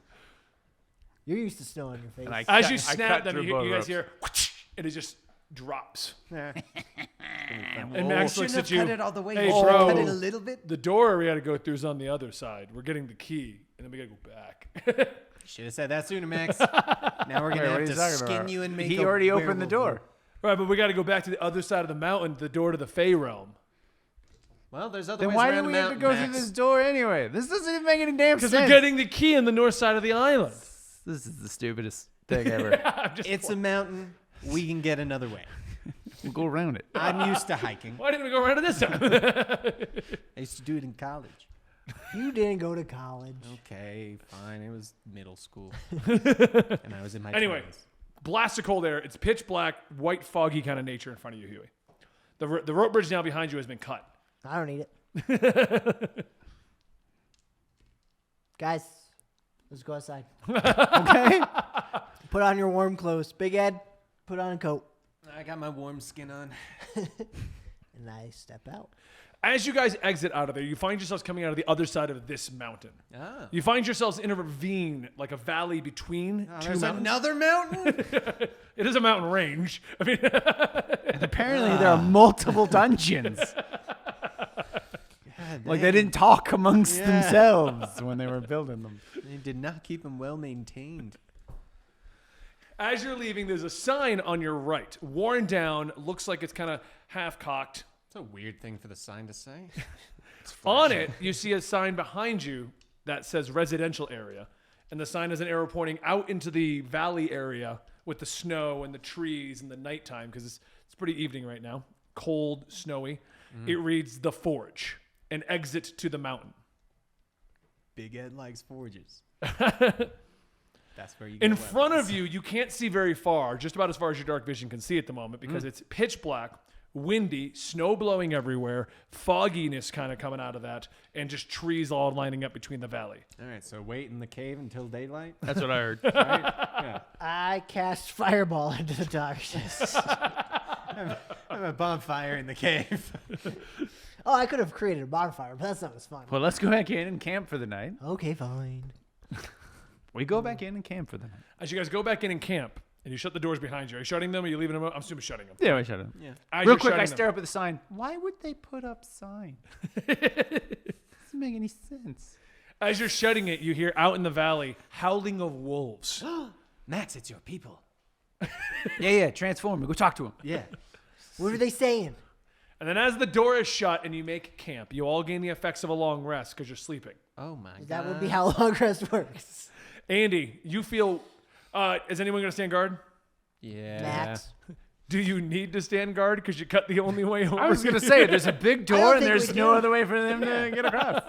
You're used to snow on your face. And I As cut- you I snap cut them, through you both guys ropes. hear, and it just drops. Yeah. And Max looks at you. Cut it all the way. Hey, You should bro. cut it a little bit. The door we got to go through is on the other side. We're getting the key, and then we got to go back. Should have said that sooner, Max. Now we're gonna Wait, what are have you to talking skin about? you and make. He a already opened the werewolf. door. Right, but we got to go back to the other side of the mountain, the door to the Fey realm. Well, there's other Then ways why around do we the have to mountain, go Max. through this door anyway? This doesn't even make any damn Because sense. we're getting the key in the north side of the island. This is the stupidest thing ever. I'm just, It's a mountain. We can get another way. We'll go around it. I'm used to hiking. why didn't we go around it this time? I used to do it in college. You didn't go to college. Okay, fine. It was middle school, and I was in my Anyway. 20s. Blast of cold air. It's pitch black, white, foggy kind of nature in front of you, Huey. The rope bridge now behind you has been cut. I don't need it. Guys, let's go outside. Okay? Put on your warm clothes. Big Ed, put on a coat. I got my warm skin on. And I step out. As you guys exit out of there, you find yourselves coming out of the other side of this mountain. Ah. You find yourselves in a ravine, like a valley between two There's mountains. another mountain. It is a mountain range. I mean, And apparently there are multiple dungeons. Like they didn't talk amongst themselves when they were building them. They did not keep them well maintained. as you're leaving, there's a sign on your right, worn down, looks like it's kind of half cocked. It's a weird thing for the sign to say. On it, you see a sign behind you that says residential area. And the sign has an arrow pointing out into the valley area with the snow and the trees and the nighttime, because it's pretty evening right now. Cold, snowy. It reads The Forge, an exit to the mountain. Big Ed likes forges. That's where you In get front weapons. of you, you can't see very far, just about as far as your dark vision can see at the moment, because it's pitch black, windy, snow blowing everywhere, fogginess kind of coming out of that, and just trees all lining up between the valley. All right, so wait in the cave until daylight. That's what I heard. Right? Yeah. I cast fireball into the darkness. I have a bonfire in the cave. Oh, I could have created a bonfire, but that's not as fun. Well, let's go back in and camp for the night. Okay, fine. We go back in and camp for the night. As you guys go back in and camp, and you shut the doors behind you, are you shutting them or are you leaving them up? I'm assuming shutting them. Yeah, we shut it. Yeah. As Real you're quick, I shutting stare them, up at the sign. Why would they put up sign? Doesn't make any sense. as you're shutting it, you hear out in the valley howling of wolves. Max, it's your people. Yeah, transform. Go talk to him. Yeah. What are they saying? And then as the door is shut and you make camp, you all gain the effects of a long rest because you're sleeping. Oh my god. That would be how long rest works. Andy, you feel... is anyone going to stand guard? Yeah. Max. Do you need to stand guard because you cut the only way over? I was going to say, there's a big door and think there's we no do. other way for them to get across.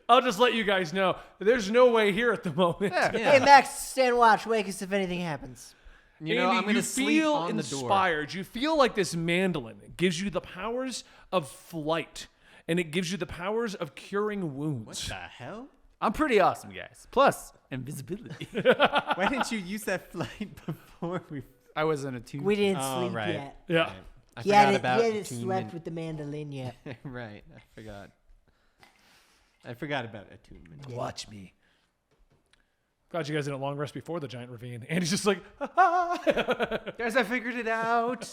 I'll just let you guys know. There's no way here at the moment. Yeah. Hey, Max, stand watch. Wake us if anything happens. You know, Andy, I'm going to you sleep feel on the door. inspired. You feel like this mandolin gives you the powers of flight, and it gives you the powers of curing wounds. What the hell? I'm pretty awesome, guys. Plus, invisibility. Why didn't you use that flight before we... I wasn't attuned. We didn't Oh, sleep right. yet. Yeah. Right. I He forgot hadn't, about he hadn't attunement. slept with the mandolin yet. Right. I forgot about attunement. Watch me. Glad you guys did a long rest before the giant ravine. Andy's just like, Guys, I figured it out.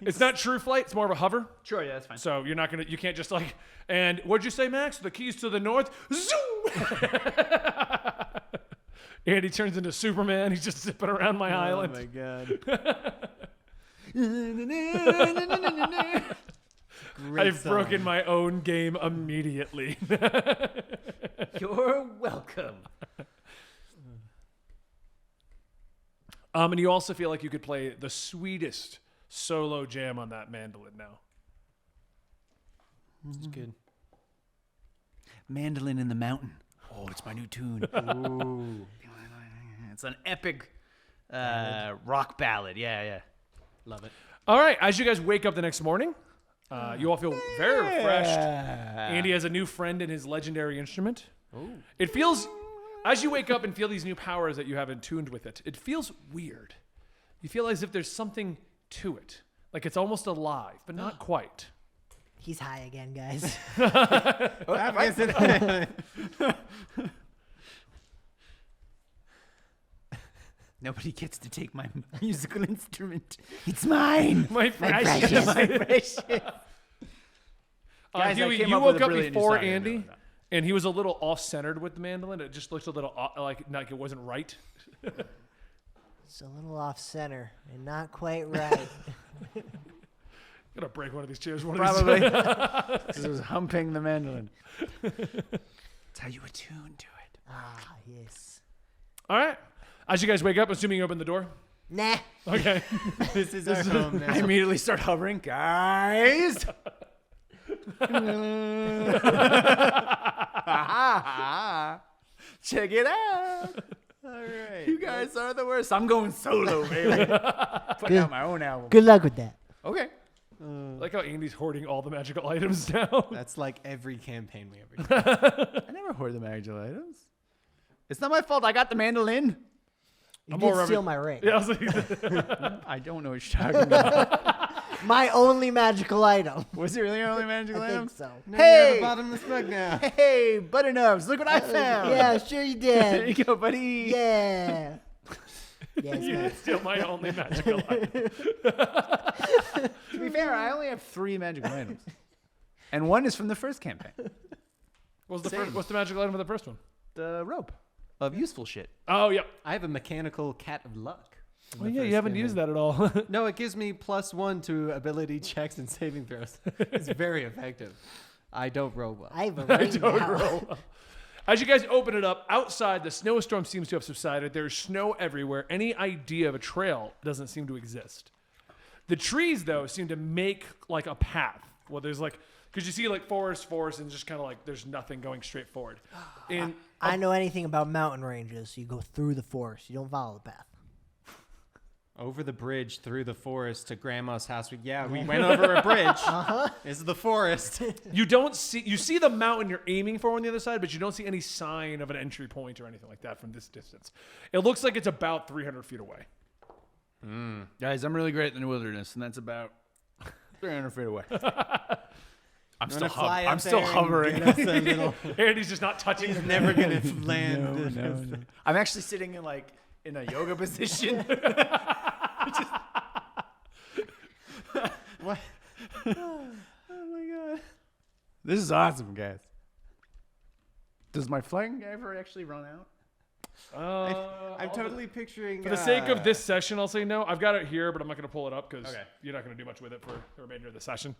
it's not true flight. It's more of a hover. Sure, yeah, that's fine. So you're not gonna, you can't just like, and what'd you say, Max? The keys to the north. Zoom! Andy turns into Superman. He's just zipping around my island. Oh my god. Great I've song. broken my own game immediately. You're welcome. And you also feel like you could play the sweetest solo jam on that mandolin now. It's good. Mandolin in the Mountain. Oh, it's my new tune. Ooh. It's an epic rock ballad. Yeah. Love it. All right, as you guys wake up the next morning, you all feel very refreshed. Andy has a new friend in his legendary instrument. It feels, as you wake up and feel these new powers that you have attuned with it, it feels weird. You feel as if there's something to it. Like it's almost alive, but not quite. He's high again, guys. Nobody gets to take my musical instrument. It's mine. My precious. precious. My precious. Guys, I Huey, came you up with woke a up brilliant new before song I didn't know Andy, about. and he was a little off-centered with the mandolin. It just looked a little like it wasn't right. It's a little off center and not quite right. Gonna break one of these chairs. One Probably. Of these. Because it was humping the mandolin. That's how you attune to it. Ah, yes. All right. As you guys wake up, assuming you open the door. Nah. Okay. This is our home I now. immediately start hovering. Guys. Check it out. All right. You guys are the worst. I'm going solo, baby. Putting out my own album. Good luck with that. Okay. Like how Andy's hoarding all the magical items now. That's like every campaign we ever do. I never hoard the magical items. It's not my fault. I got the mandolin. You I'm did more steal rubber- my ring. Yeah, I was like, I don't know what you're talking about. My only magical item. Was it really your only magical I item? think so. No, Hey! you're a bottomless mug now. Hey, Butternubs, look what I found. Yeah, sure you There you did. go, buddy. Yeah. Yes, you man. didn't steal my only magical item. To be fair, I only have 3 magical items. And one is from the first campaign. What's the Same. first? What's the magical item of the first one? The rope of useful shit. Oh, yep. I have a mechanical cat of luck. Oh, yeah, you haven't used that at all. No, it gives me +1 to ability checks and saving throws. It's very effective. I don't roll well. I have a ring now. As you guys open it up, outside, the snowstorm seems to have subsided. There's snow everywhere. Any idea of a trail doesn't seem to exist. The trees, though, seem to make like a path. Well, there's like, because you see like forest, and just kind of like there's nothing going straight forward. And I know anything about mountain ranges. You go through the forest. You don't follow the path. Over the bridge through the forest to Grandma's house. We went over a bridge. This is the forest. you see the mountain you're aiming for on the other side, but you don't see any sign of an entry point or anything like that from this distance. It looks like it's about 300 feet away. Guys, I'm really great in the wilderness, and that's about 300 feet away. I'm still hovering. Andy's just not touching. He's never gonna land. No. I'm actually sitting in a yoga position. What? Oh my god. This is awesome, guys. Does my flying ever actually run out? I'm totally picturing. For the sake of this session, I'll say no. I've got it here, but I'm not going to pull it up because Okay. you're not going to do much with it for the remainder of the session.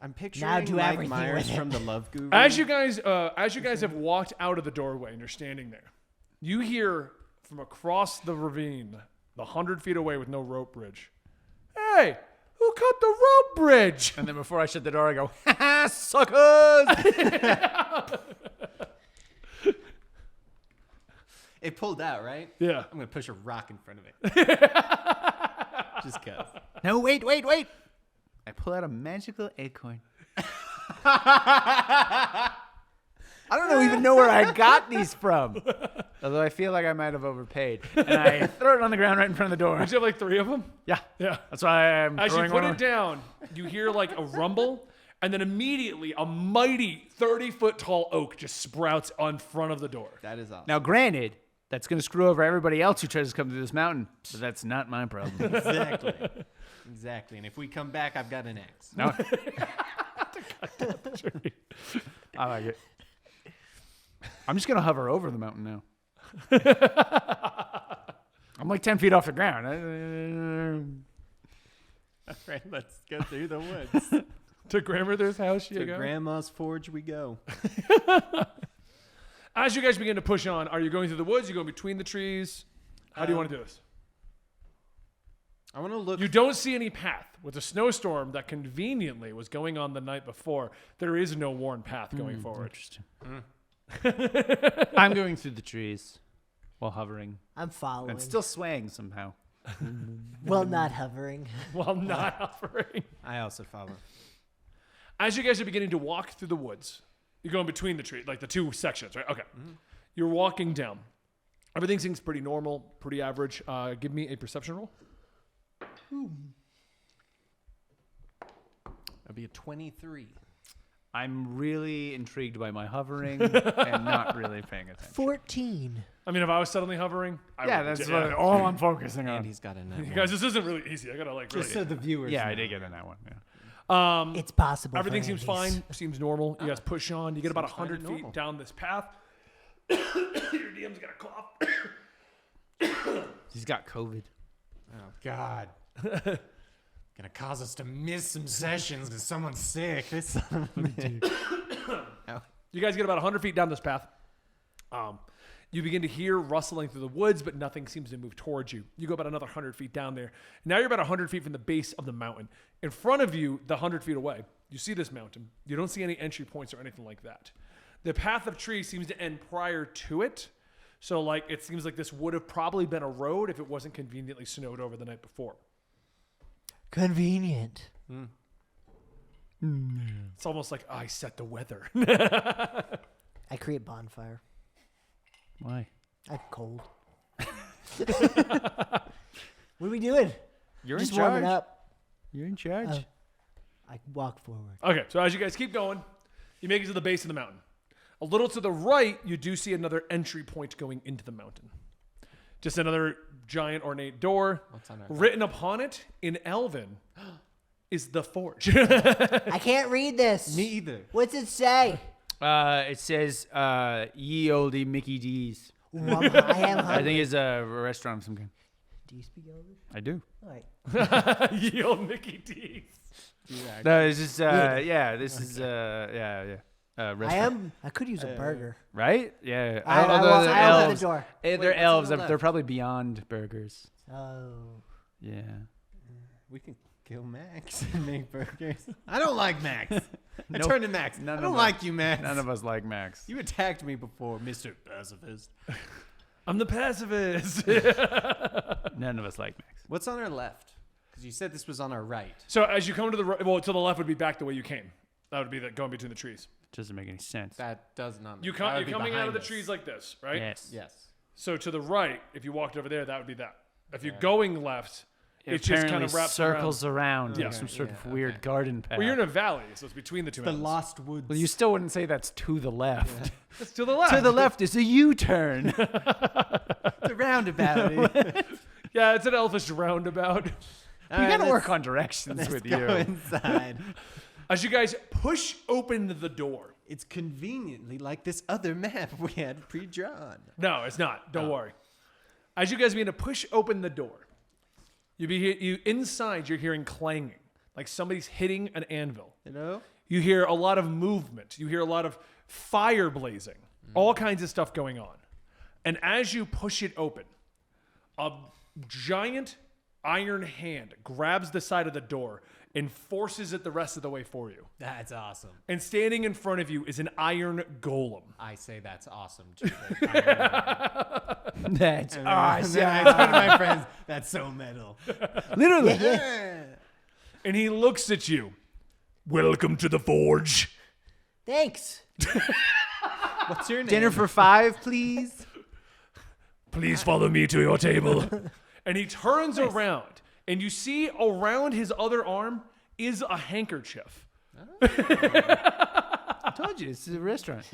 I'm Now picturing do Mike everything Myers with it. from the Love Guru. As you guys have walked out of the doorway and you're standing there, you hear from across the ravine, 100 feet away with no rope bridge, "Hey, who cut the rope bridge?" And then before I shut the door, I go, "Ha ha, suckers!" It pulled out, right? Yeah. I'm gonna push a rock in front of it. Just cause. No, wait. I pull out a magical acorn. I don't even know where I got these from. Although I feel like I might have overpaid. And I throw it on the ground right in front of the door. Did you have like 3 of them? Yeah. Yeah. That's why I'm As you throwing put one it down, you hear like a rumble, and then immediately a mighty 30-foot tall oak just sprouts on front of the door. That is awesome. Now, granted, that's going to screw over everybody else who tries to come through this mountain, but that's not my problem. Exactly. And if we come back, I've got an axe. No. I like it. I'm just going to hover over the mountain now. I'm like 10 feet off the ground. All right, let's go through the woods. To grandmother's house you To go. Grandma's forge we go. As you guys begin to push on, are you going through the woods? You going between the trees? How do you want to do this? I want to look. You don't see any path. With a snowstorm that conveniently was going on the night before, there is no worn path going forward. Interesting. I'm going through the trees while hovering. I'm following. And still swaying somehow. Well, not hovering. While not hovering. I also follow. As you guys are beginning to walk through the woods, you're going between the trees, like the 2 sections, right? Okay. You're walking down. Everything seems pretty normal, pretty average. Give me a perception roll. That'd be a 23. I'm really intrigued by my hovering and not really paying attention. 14. I mean, if I was suddenly hovering, I Yeah, would. that's all I'm focusing on. And he's got a nut. You guys, this isn't really easy. I gotta like really. Just so the viewers. Yeah, know. I did get in that one. Yeah. It's possible. Everything for seems Andes. fine. Seems normal. You guys push on. You get about Seems fine 100 and feet normal. down this path. Your DM's got a cough. He's got COVID. Oh God. Gonna cause us to miss some sessions because someone's sick. This son of a bitch. You guys get about 100 feet down this path. You begin to hear rustling through the woods, but nothing seems to move towards you. You go about another 100 feet down there. Now you're about 100 feet from the base of the mountain. In front of you, the 100 feet away, you see this mountain. You don't see any entry points or anything like that. The path of trees seems to end prior to it. So like it seems like this would have probably been a road if it wasn't conveniently snowed over the night before. Convenient. It's almost like I set the weather. I create bonfire. Why? I'm cold. What are we doing? You're Just in charge. warming up. You're in charge. I walk forward. Okay, so as you guys keep going, you make it to the base of the mountain. A little to the right, you do see another entry point going into the mountain. Just another giant ornate door. What's on our Written upon it in Elven is the forge. I can't read this. Me either. What's it say? It says ye olde Mickey D's. I am I hungry. think it's a restaurant of some kind. Do you speak Elvish? I do. All right. Ye old Mickey D's. No, it's just yeah. This is yeah. restaurant. I could use a burger. Right? Yeah. I will Although they're open the elves. door. They're what's on elves. the They're left? probably beyond burgers. Oh. Yeah. We can kill Max and make burgers. I don't like Max. I Nope. turned to Max. None I don't of like you, Max. None of us like Max. You attacked me before, Mr. Pacifist. I'm the pacifist. None of us like Max. What's on our left? Because you said this was on our right. So as you come to the right, well, to the left would be back the way you came. That would be going between the trees. Doesn't make any sense. That does not. You're that would be coming out of the behind us. trees like this, right? Yes. Yes. So to the right, if you walked over there, that would be that. If you're going left, It it just kind apparently of wraps circles around Yeah. like some sort of Yeah, weird okay. garden path. Well, you're in a valley, so it's between the two The mountains. Lost Woods. Well, you still wouldn't say that's to the left. It's to the left. To the left is a U-turn. the roundabout. Yeah, it's an elfish roundabout. We gotta work on directions Let's with go you. inside. As you guys push open the door. It's conveniently like this other map we had pre-drawn. No, it's not. Don't worry. As you guys begin to push open the door, you inside you're hearing clanging, like somebody's hitting an anvil. You know? You hear a lot of movement. You hear a lot of fire blazing. All kinds of stuff going on. And as you push it open, a giant iron hand grabs the side of the door and forces it the rest of the way for you. That's awesome. And standing in front of you is an iron golem. I say that's awesome too. That's And awesome. then I turn to my friends, that's so metal. Literally. And he looks at you. Welcome to the forge. Thanks. What's your name? Dinner for 5, please. Please follow me to your table. And he turns around, and you see around his other arm is a handkerchief. I told you, this is a restaurant.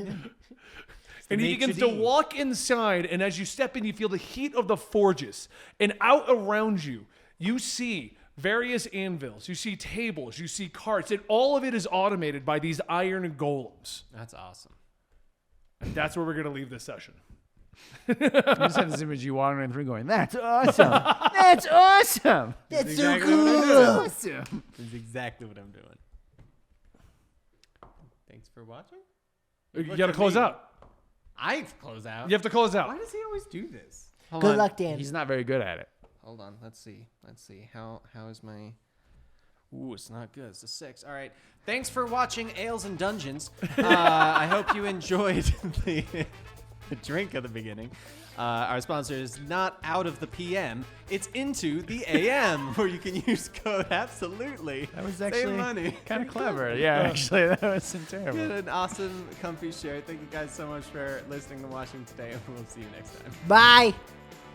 And he begins to walk inside, and as you step in, you feel the heat of the forges. And out around you, you see various anvils, you see tables, you see carts, and all of it is automated by these iron golems. That's awesome. And that's where we're going to leave this session. You just have this image of you wandering through going, that's awesome. That's awesome. That's exactly so what I'm cool. Awesome. That's exactly what I'm doing. Thanks for watching. You looked got to at close me. out. I close out. You have to close out. Why does he always do this? Hold Good on. luck, Dan. He's not very good at it. Hold on. Let's see. How is my? Ooh, it's not good. It's a 6. All right. Thanks for watching Ales and Dungeons. I hope you enjoyed the drink at the beginning. Our sponsor is not out of the PM. It's into the AM, where you can use code absolutely. That was Save actually money. kind of clever. Yeah, actually, that wasn't Get terrible. an awesome, comfy shirt. Thank you guys so much for listening and watching today, and we'll see you next time. Bye.